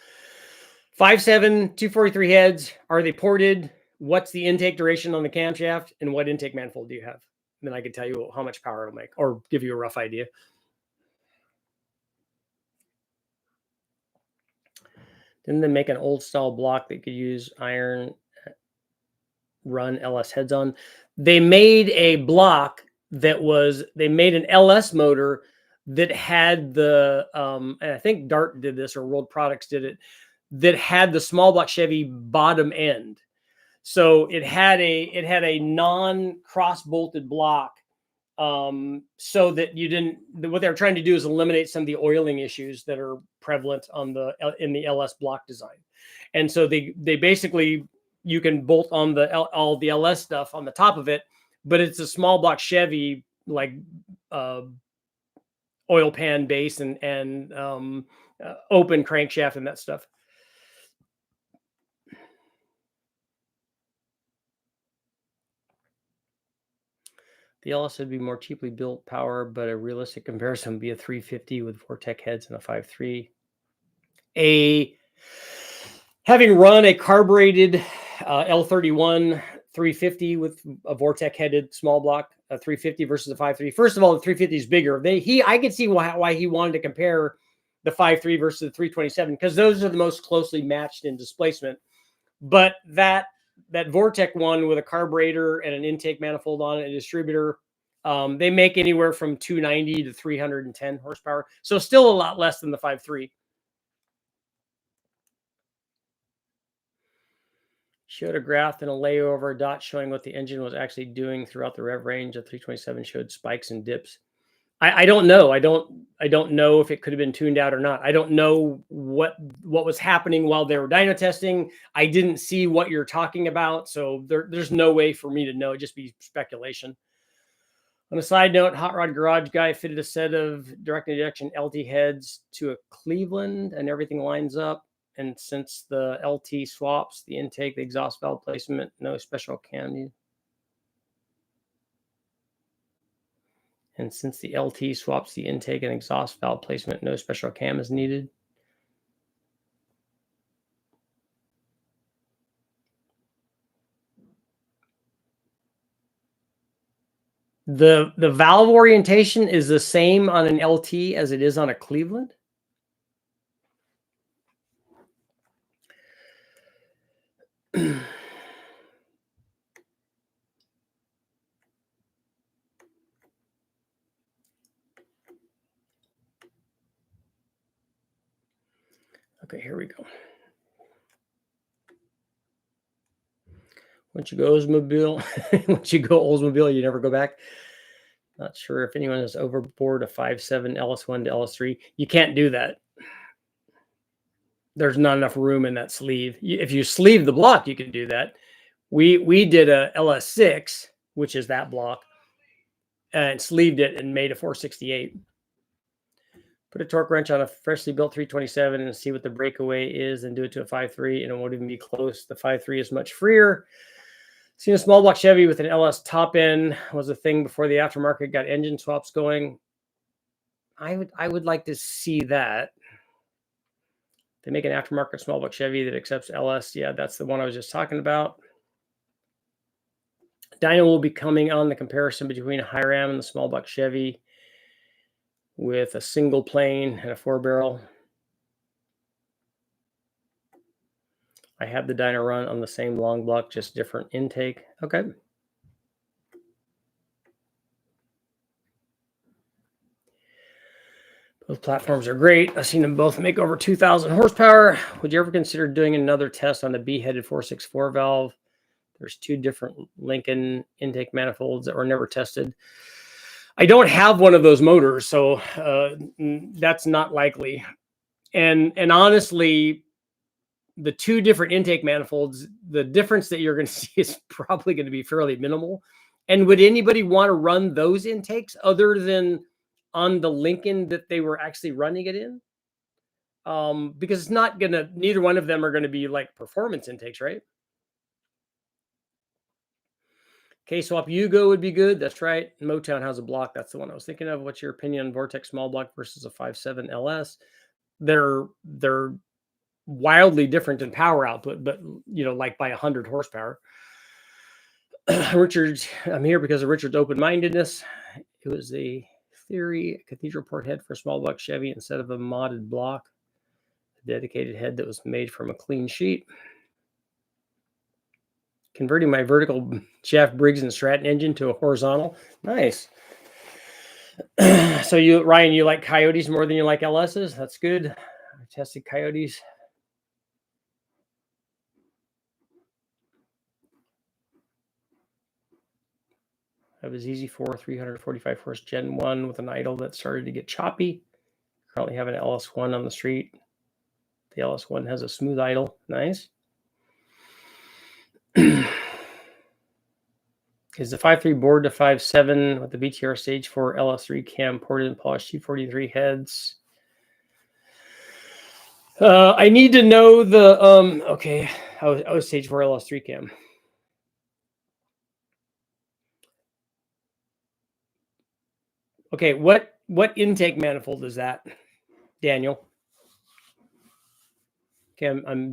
5.7, 243 heads. Are they ported? What's the intake duration on the camshaft? And what intake manifold do you have? And then I can tell you how much power it'll make, or give you a rough idea. Didn't they make an old style block that could use iron run LS heads on? They made a block they made an LS motor that had the, and I think Dart did this or World Products did it, that had the small block Chevy bottom end. So it had a non-cross bolted block, so that you didn't, what they're trying to do is eliminate some of the oiling issues that are prevalent in the LS block design. And so they basically, you can bolt on all the LS stuff on the top of it, but it's a small block Chevy, like oil pan base and open crankshaft and that stuff. The LS would be more cheaply built power, but a realistic comparison would be a 350 with Vortec heads and a 5.3. Having run a carbureted L31 350 with a Vortec headed small block, a 350 versus a 5.3. First of all, the 350 is bigger. I could see why he wanted to compare the 5.3 versus the 327, because those are the most closely matched in displacement. But that Vortec one with a carburetor and an intake manifold on it, a distributor, they make anywhere from 290 to 310 horsepower. So still a lot less than the 5.3. Showed a graph and a layover dot showing what the engine was actually doing throughout the rev range. The 327 showed spikes and dips. I don't know. I don't know if it could have been tuned out or not. I don't know what was happening while they were dyno testing. I didn't see what you're talking about, so there's no way for me to know. It'd just be speculation. On a side note, Hot Rod Garage Guy fitted a set of direct injection LT heads to a Cleveland, and everything lines up. And since the LT swaps the intake, the exhaust valve placement, no special cam. And since the LT swaps the intake and exhaust valve placement, no special cam is needed. The valve orientation is the same on an LT as it is on a Cleveland. Okay, here we go. Once you go Oldsmobile, once you go Oldsmobile, you never go back. Not sure if anyone is overboard a 5.7 LS1 to LS3. You can't do that. There's not enough room in that sleeve. If you sleeve the block, you can do that. We did a LS6, which is that block, and sleeved it and made a 468. Put a torque wrench on a freshly built 327 and see what the breakaway is, and do it to a 5.3, and it won't even be close. The 5.3 is much freer. Seen a small block Chevy with an LS top end was a thing before the aftermarket got engine swaps going. I would like to see that. They make an aftermarket small block Chevy that accepts LS. Yeah, that's the one I was just talking about. Dyno will be coming on the comparison between a high ram and the small block Chevy with a single plane and a 4-barrel. I have the dyno run on the same long block, just different intake. Okay. Both platforms are great. I've seen them both make over 2,000 horsepower. Would you ever consider doing another test on the B-headed 464 valve? There's two different Lincoln intake manifolds that were never tested. I don't have one of those motors, so that's not likely. And honestly, the two different intake manifolds, the difference that you're going to see is probably going to be fairly minimal. And would anybody want to run those intakes other than on the Lincoln that they were actually running it in? Because it's not going to, neither one of them are going to be like performance intakes, right? K-swap Yugo would be good. That's right. Motown has a block. That's the one I was thinking of. What's your opinion on Vortex small block versus a 5.7 LS? They're wildly different in power output, but like by 100 horsepower. Richard, I'm here because of Richard's open-mindedness. It was a theory, a cathedral port head for a small block Chevy instead of a modded block, a dedicated head that was made from a clean sheet. Converting my vertical shaft Briggs and Stratton engine to a horizontal. Nice. So Ryan, you like Coyotes more than you like LSs? That's good. I tested Coyotes. I have a ZZ4 345 horse Gen 1 with an idle that started to get choppy. Currently have an LS1 on the street. The LS1 has a smooth idle. Nice. Is the 5.3 board to 5.7 with the BTR stage 4 LS3 cam ported and polished 243 heads? I need to know the okay. I was stage 4 LS3 cam. Okay, what intake manifold is that, Daniel? Okay, I'm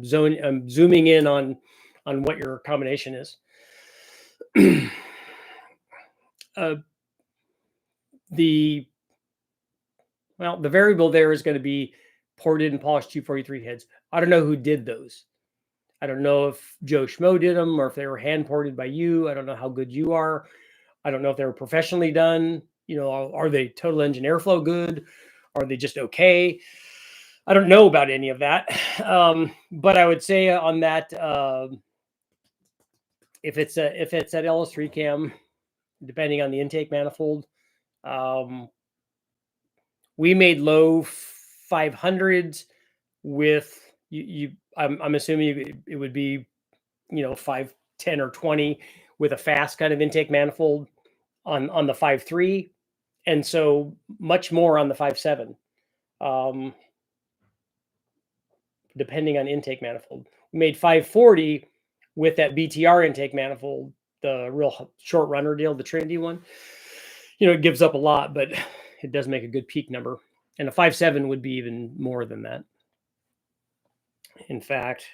zooming in on what your combination is. The variable there is going to be ported and polished 243 heads. I don't know who did those. I don't know if Joe Schmo did them or if they were hand ported by you. I don't know how good you are. I don't know if they were professionally done. Are they total engine airflow good? Are they just okay? I don't know about any of that. But I would say on that if it's at LS3 cam, depending on the intake manifold, we made low 500s with I'm assuming it would be 5, 10, or 20 with a fast kind of intake manifold on the 5.3, and so much more on the 5.7, depending on intake manifold. We made 540 with that BTR intake manifold, the real short runner deal, the Trinity one. It gives up a lot, but it does make a good peak number. And a 5.7 would be even more than that. In fact,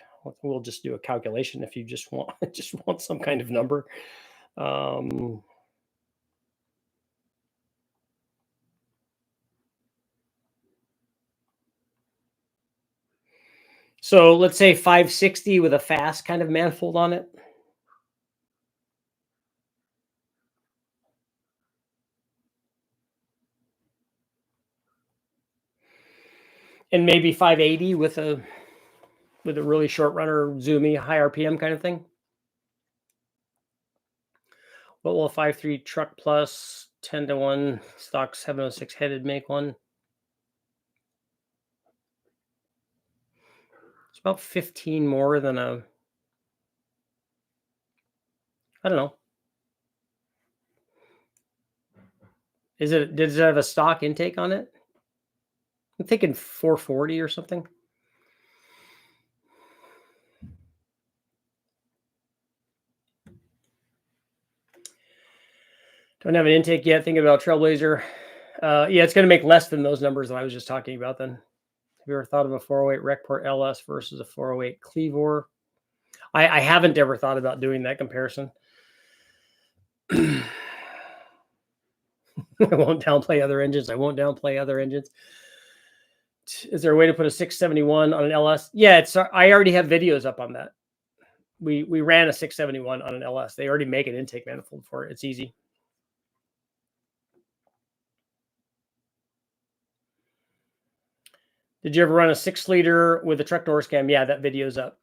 we'll just do a calculation if you just want some kind of number. So let's say 560 with a fast kind of manifold on it. And maybe 580 with a really short runner, zoomy, high RPM kind of thing. What will a 5.3 truck plus 10-to-1 stock 706 headed make one? It's about 15 more than I don't know. Does it have a stock intake on it? I'm thinking 440 or something. Don't have an intake yet. Thinking about Trailblazer. Yeah, it's going to make less than those numbers that I was just talking about then. Have you ever thought of a 408 Recport LS versus a 408 Cleavor? I haven't ever thought about doing that comparison. I won't downplay other engines. Is there a way to put a 671 on an LS? Yeah, I already have videos up on that. We ran a 671 on an LS. They already make an intake manifold for it. It's easy. Did you ever run a 6-liter with a truck door cam? Yeah, that video's up.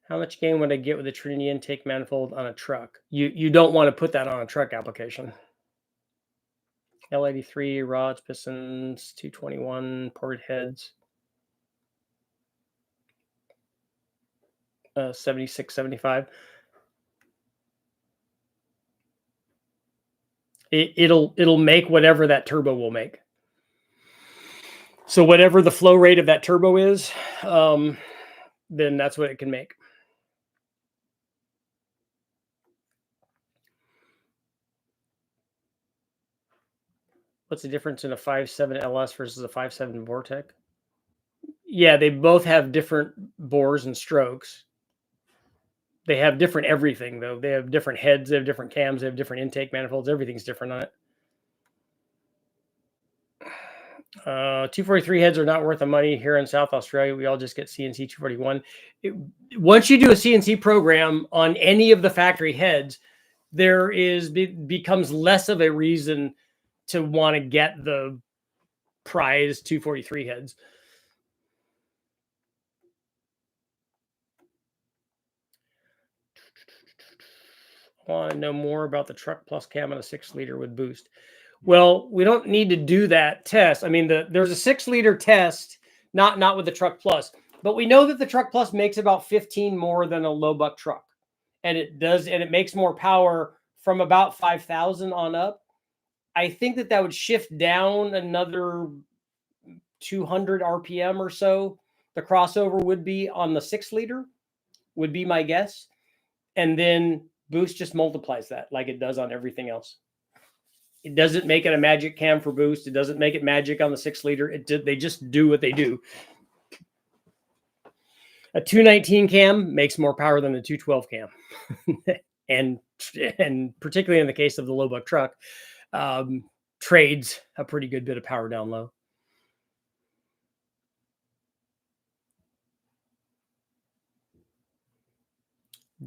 How much gain would I get with a Trinity intake manifold on a truck? You don't want to put that on a truck application. L83 rods, pistons, 221 ported heads, 76, 75. It'll make whatever that turbo will make. So whatever the flow rate of that turbo is, then that's what it can make. What's the difference in a 5.7 LS versus a 5.7 Vortec? Yeah, they both have different bores and strokes. They have different everything, though. They have different heads, they have different cams, they have different intake manifolds. Everything's different on it. 243 heads are not worth the money here in South Australia. We all just get CNC 241. Once you do a CNC program on any of the factory heads, becomes less of a reason to want to get the prize 243 heads. I want to know more about the truck plus cam on a 6-liter with boost. Well, we don't need to do that test. I mean, there's a 6-liter test, not with the truck plus, but we know that the truck plus makes about 15 more than a low buck truck, and it makes more power from about 5,000 on up. I think that would shift down another 200 RPM or so. The crossover would be on the 6-liter, would be my guess, and then boost just multiplies that like it does on everything else. It doesn't make it a magic cam for boost. It doesn't make it magic on the 6-liter. They just do what they do. A 219 cam makes more power than a 212 cam. and particularly in the case of the low buck truck, trades a pretty good bit of power down low.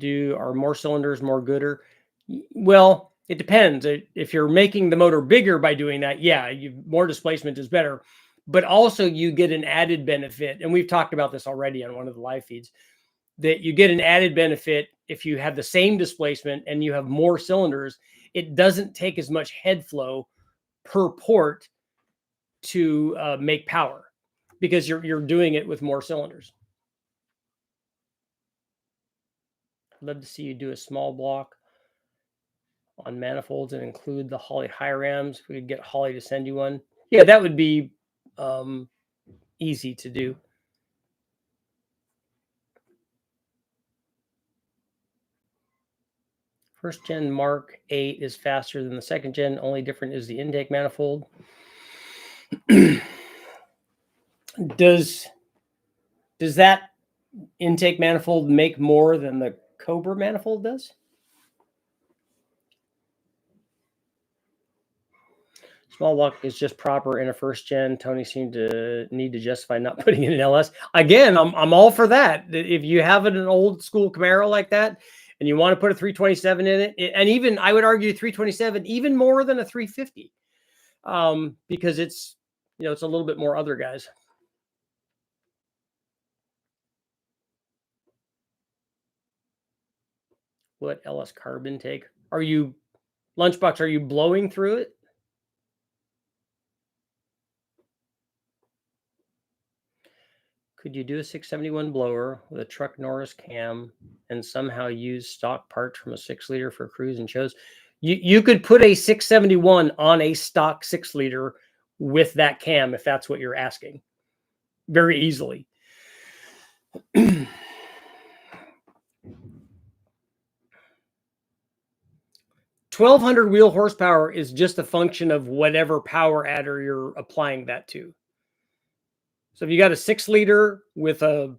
Are more cylinders more gooder? Well, It depends. If you're making the motor bigger by doing that, yeah, more displacement is better. But also you get an added benefit, and we've talked about this already on one of the live feeds, that you get an added benefit if you have the same displacement and you have more cylinders. It doesn't take as much head flow per port to make power because you're doing it with more cylinders. I'd love to see you do a small block on manifolds and include the Holley high rams. We could get Holley to send you one. Yeah, that would be easy to do. First gen Mark 8 is faster than the second gen. Only different is the intake manifold. Does that intake manifold make more than the Cobra manifold does? Small block is just proper in a first gen. Tony seemed to need to justify not putting it in LS. Again, I'm all for that. If you have an old school Camaro like that and you want to put a 327 in it, and even I would argue 327 even more than a 350, because it's it's a little bit more other guys. What LS carb intake are you, Lunchbox? Are you blowing through it? Could you do a 671 blower with a truck Norris cam and somehow use stock parts from a 6-liter for cruise and shows? You could put a 671 on a stock 6-liter with that cam if that's what you're asking, very easily. 1200 wheel horsepower is just a function of whatever power adder you're applying that to. So if you got a 6-liter with a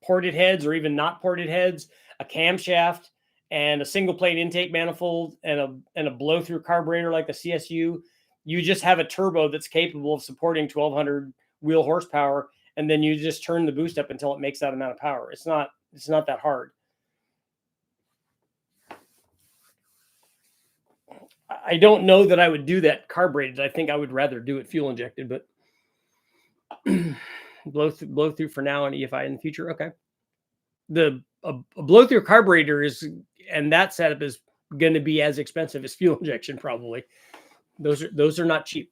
ported heads or even not ported heads, a camshaft, and a single plate intake manifold and a blow through carburetor like the CSU, you just have a turbo that's capable of supporting 1200 wheel horsepower, and then you just turn the boost up until it makes that amount of power. It's not that hard. I don't know that I would do that carbureted. I think I would rather do it fuel injected, but blow through for now and EFI in the future. Okay. A blow through carburetor and that setup is going to be as expensive as fuel injection probably. Those are not cheap.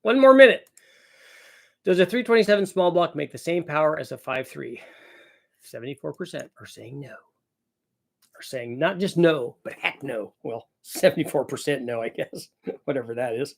One more minute. Does a 327 small block make the same power as a 5.3? 74% are saying no. Are saying not just no, but heck no. Well, 74% no, I guess. Whatever that is.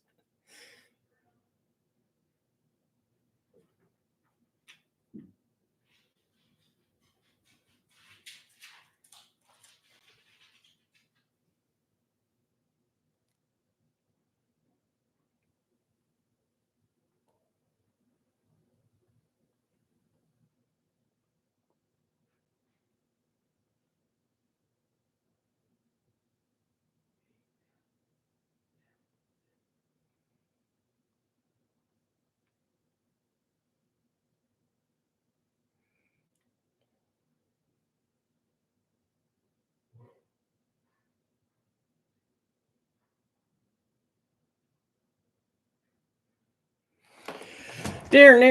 There's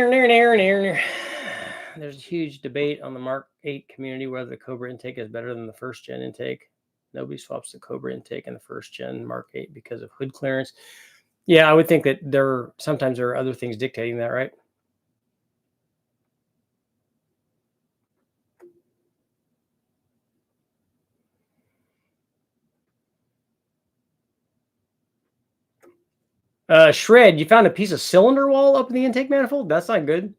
a huge debate on the Mark 8 community whether the Cobra intake is better than the first gen intake. Nobody swaps the Cobra intake in the first gen Mark 8 because of hood clearance. Yeah, I would think that sometimes there are other things dictating that, right? Shred, you found a piece of cylinder wall up in the intake manifold? That's not good.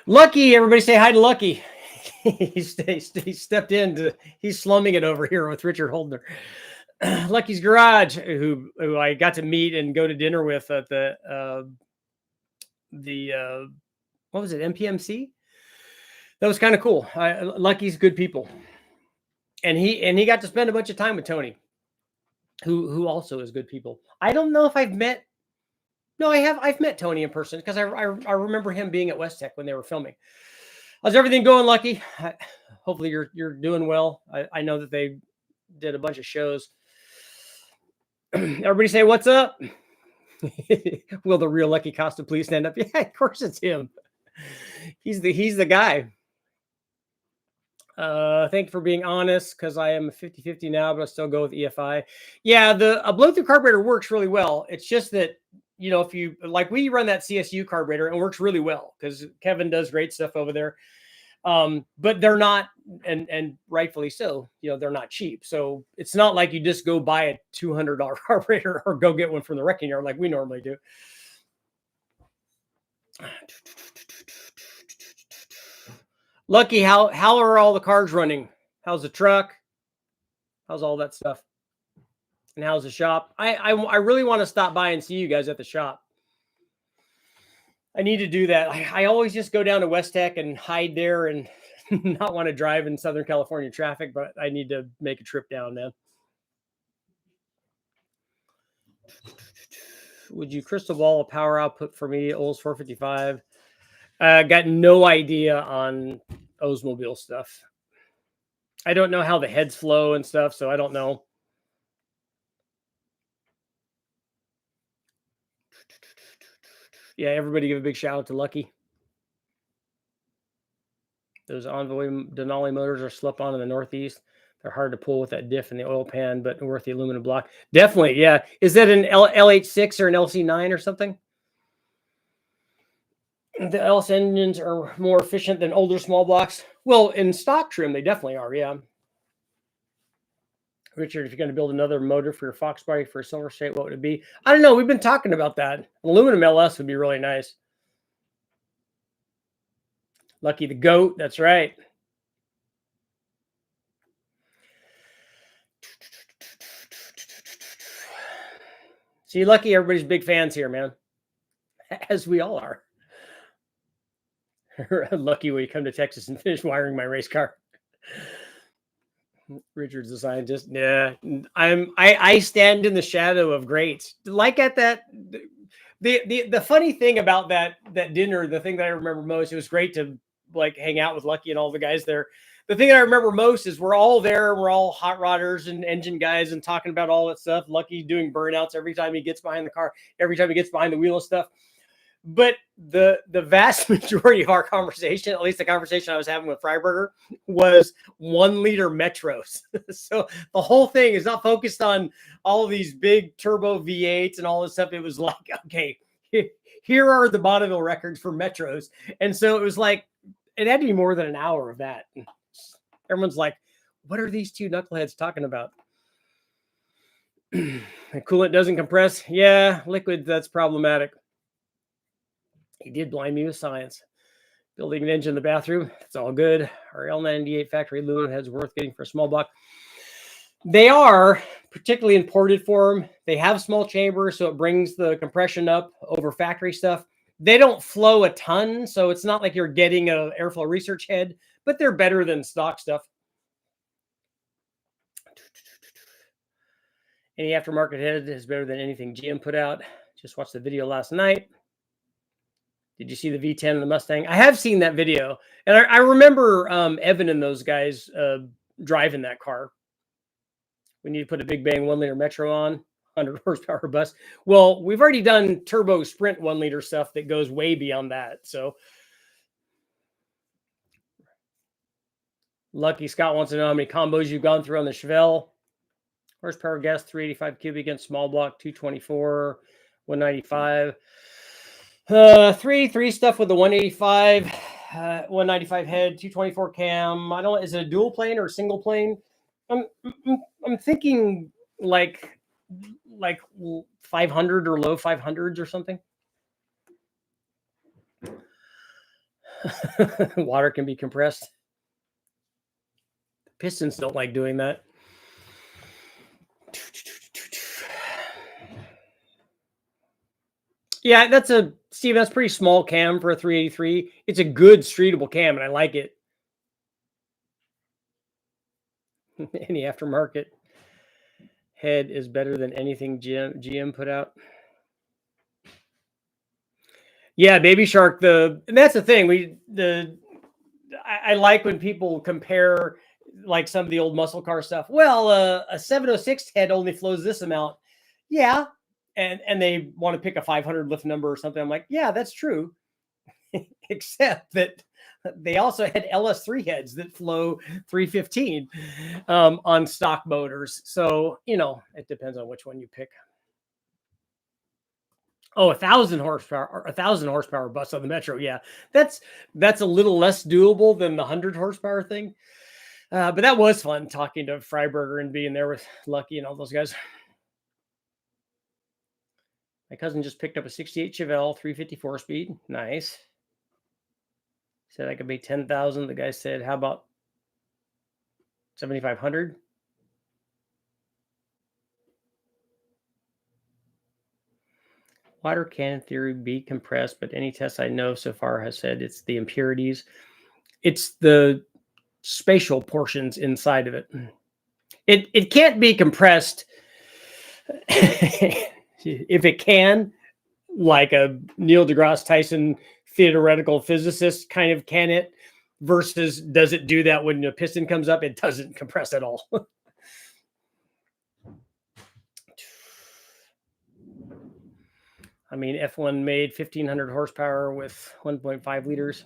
Lucky, everybody say hi to Lucky. he stepped in. He's slumming it over here with Richard Holdner. Lucky's Garage, who I got to meet and go to dinner with at the what was it, MPMC? That was kind of cool. Lucky's good people, and he got to spend a bunch of time with Tony, who also is good people. I don't know if I've met No, I've met Tony in person because I remember him being at West Tech when they were filming. How's everything going, Lucky? Hopefully you're doing well. I know that they did a bunch of shows. Everybody say what's up. Will the real Lucky Costa please stand up? Yeah, of course it's him. He's the guy. Thank you for being honest, because I am 50-50 now, but I still go with EFI. Yeah, a blow-through carburetor works really well. It's just that, you know, if you like, we run that CSU carburetor and it works really well because Kevin does great stuff over there. But they're not, and rightfully so, you know, they're not cheap. So it's not like you just go buy a $200 carburetor or go get one from the wrecking yard like we normally do. Lucky, how are all the cars running? How's the truck? How's all that stuff? And how's the shop? I really want to stop by and see you guys at the shop. I need to do that. I always just go down to West Tech and hide there and not want to drive in Southern California traffic, but I need to make a trip down, man. Would you crystal ball a power output for me, Olds 455? Got no idea on Oldsmobile stuff. I don't know how the heads flow and stuff, so I don't know. Yeah, everybody give a big shout out to Lucky. Those Envoy Denali motors are slip-on in the Northeast. They're hard to pull with that diff in the oil pan, but worth the aluminum block. Definitely, yeah. Is that an LH6 or an LC9 or something? The LS engines are more efficient than older small blocks. Well, in stock trim, they definitely are, yeah. Richard, if you're going to build another motor for your Fox body for a Silver State, what would it be? I don't know. We've been talking about that. An aluminum LS would be really nice. Lucky the goat. That's right. See, Lucky, everybody's big fans here, man. As we all are. Lucky when you come to Texas and finish wiring my race car. Richard's a scientist. Yeah, I stand in the shadow of greats. Like at that, the funny thing about that dinner, the thing that I remember most, it was great to like hang out with Lucky and all the guys there. The thing that I remember most is we're all there, we're all hot rodders and engine guys and talking about all that stuff. Lucky doing burnouts every time he gets behind the car, every time he gets behind the wheel and stuff. But the vast majority of our conversation, at least the conversation I was having with Freiberger, was 1 liter Metros. So the whole thing is not focused on all of these big turbo V8s and all this stuff. It was like, okay, here are the Bonneville records for Metros. And so it was like, it had to be more than an hour of that. Everyone's like, what are these two knuckleheads talking about? Coolant doesn't compress. Yeah, liquid, that's problematic. He did blind me with science. Building an engine in the bathroom, it's all good. Our L98 factory aluminum heads worth getting for a small block. They are, particularly in ported form. They have small chambers, so it brings the compression up over factory stuff. They don't flow a ton, so it's not like you're getting an airflow research head, but they're better than stock stuff. Any aftermarket head is better than anything GM put out. Just watched the video last night. Did you see the V10 and the Mustang? I have seen that video. And I remember Evan and those guys driving that car. We need to put a big bang 1 liter Metro on, 100 horsepower bus. Well, we've already done turbo sprint 1 liter stuff that goes way beyond that. So Lucky Scott wants to know how many combos you've gone through on the Chevelle. Horsepower gas, 385 cubic against small block, 224, 195. 3 stuff with the 185, 195 head, 224 cam. I don't. Is it a dual plane or a single plane? I'm thinking like 500 or low 500s or something. Water can be compressed. Pistons don't like doing that. Yeah, that's Steve, that's pretty small cam for a 383. It's a good streetable cam, and I like it. Any aftermarket head is better than anything GM put out. Yeah, Baby Shark. And that's the thing. I like when people compare like some of the old muscle car stuff. Well, a 706 head only flows this amount. Yeah, and they want to pick a 500 lift number or something. I'm like, yeah, that's true, except that they also had LS3 heads that flow 315 on stock motors. So it depends on which one you pick. Oh, 1,000 horsepower or 1,000 horsepower bus on the Metro. Yeah, that's a little less doable than the 100 horsepower thing. But that was fun talking to Freiberger and being there with Lucky and all those guys. My cousin just picked up a 68 Chevelle 354 speed. Nice. Said I could make 10,000. The guy said, how about 7,500? Water can, in theory, be compressed, but any test I know so far has said it's the impurities. It's the spatial portions inside of it. It can't be compressed if it can, like a Neil deGrasse Tyson theoretical physicist kind of can it, versus does it do that when the piston comes up? It doesn't compress at all. I mean, F1 made 1,500 horsepower with 1.5 liters.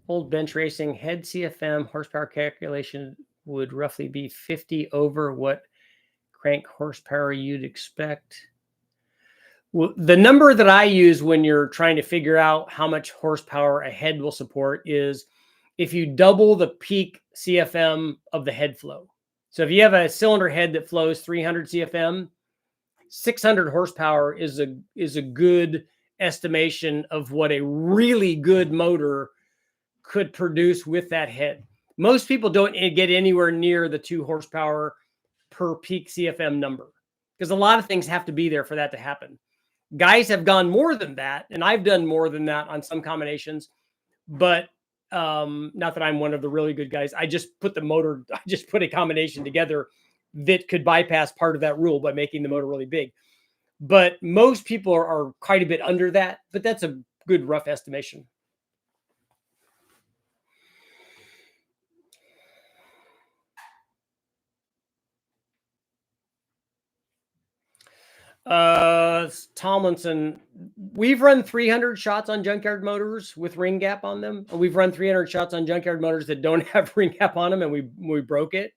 Old bench racing head CFM horsepower calculation would roughly be 50 over what crank horsepower you'd expect. Well, the number that I use when you're trying to figure out how much horsepower a head will support is if you double the peak CFM of the head flow. So if you have a cylinder head that flows 300 CFM, 600 horsepower is a good estimation of what a really good motor could produce with that head. Most people don't get anywhere near the 2 horsepower per peak CFM number because a lot of things have to be there for that to happen. Guys have gone more than that, and I've done more than that on some combinations, but not that I'm one of the really good guys. I just put a combination together that could bypass part of that rule by making the motor really big. But most people are quite a bit under that, but that's a good rough estimation. Tomlinson, we've run 300 shots on junkyard motors with ring gap on them. We've run 300 shots on junkyard motors that don't have ring gap on them, and we broke it.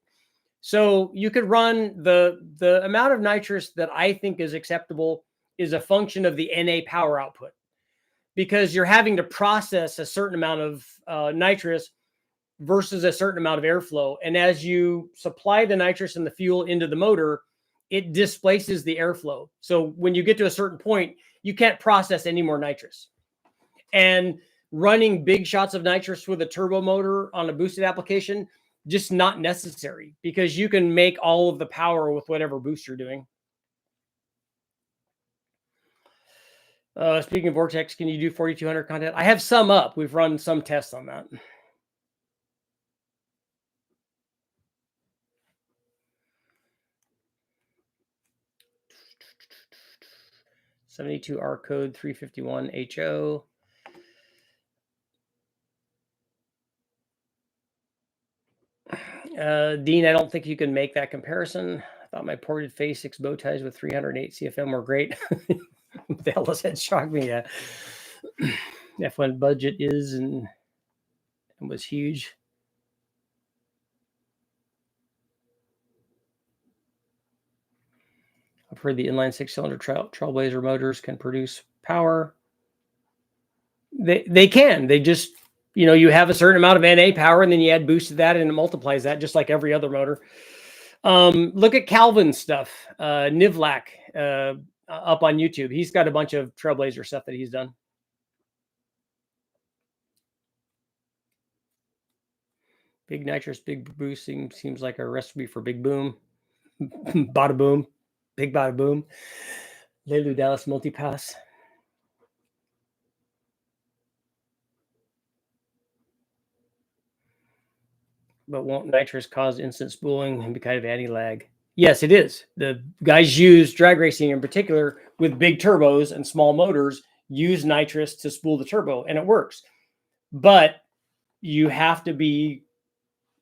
So you could run the amount of nitrous that I think is acceptable is a function of the NA power output, because you're having to process a certain amount of nitrous versus a certain amount of airflow. And as you supply the nitrous and the fuel into the motor, it displaces the airflow. So when you get to a certain point, you can't process any more nitrous. And running big shots of nitrous with a turbo motor on a boosted application, just not necessary, because you can make all of the power with whatever boost you're doing. Speaking of Vortex, can you do 4,200 content? I have some up. We've run some tests on that. 72 R code 351 HO. Dean, I don't think you can make that comparison. I thought my ported phase 6 bow ties with 308 CFM were great. The LS head shocked me. Yeah. F1 budget is and was huge. I've heard the inline 6-cylinder Trailblazer motors can produce power. They can. They just, you have a certain amount of NA power, and then you add boost to that, and it multiplies that just like every other motor. Look at Calvin's stuff, Nivlak, up on YouTube. He's got a bunch of Trailblazer stuff that he's done. Big nitrous, big boosting seems like a recipe for big boom. Bada boom, big bada boom. Lelu Dallas multipass. But won't nitrous cause instant spooling and be kind of anti-lag? Yes, it is. The guys use drag racing in particular with big turbos and small motors use nitrous to spool the turbo, and it works. But you have to be,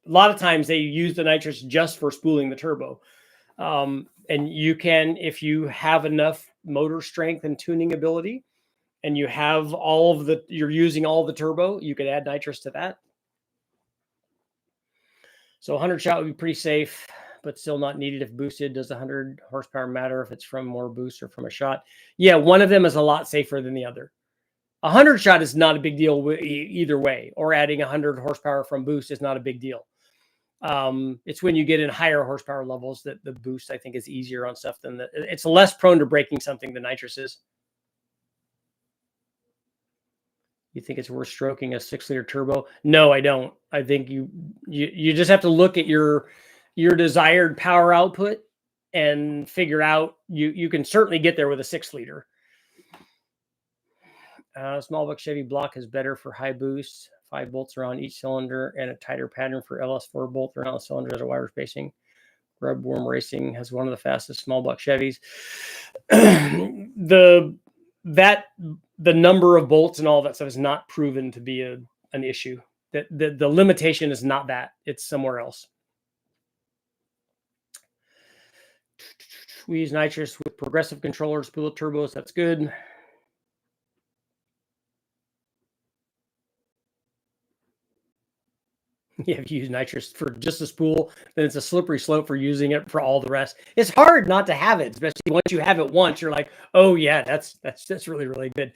a lot of times they use the nitrous just for spooling the turbo. And you can, if you have enough motor strength and tuning ability, and you have all of the, you're using all the turbo, you could add nitrous to that. So 100 shot would be pretty safe, but still not needed if boosted. Does the 100 horsepower matter if it's from more boost or from a shot? Yeah, one of them is a lot safer than the other. 100 shot is not a big deal either way, or adding 100 horsepower from boost is not a big deal. It's when you get in higher horsepower levels that the boost, I think, is easier on stuff than it's less prone to breaking something than nitrous is. You think it's worth stroking a 6-liter turbo? No, I don't. I think you just have to look at your desired power output and figure out you can certainly get there with a 6-liter. Small block Chevy block is better for high boost. 5 bolts around each cylinder and a tighter pattern for LS4 bolt around the cylinder as a wire spacing. Grub Worm Racing has one of the fastest small block Chevys. The number of bolts and all that stuff is not proven to be an issue. That the limitation is not that, it's somewhere else. We use nitrous with progressive controllers, spool turbos. That's good. Yeah, if you use nitrous for just a spool, then it's a slippery slope for using it for all the rest. It's hard not to have it, especially once you have it once. You're like, oh yeah, that's really, really good.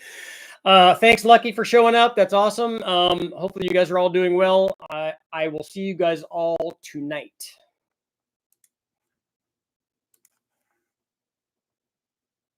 Thanks, Lucky, for showing up. That's awesome. Hopefully you guys are all doing well. I will see you guys all tonight.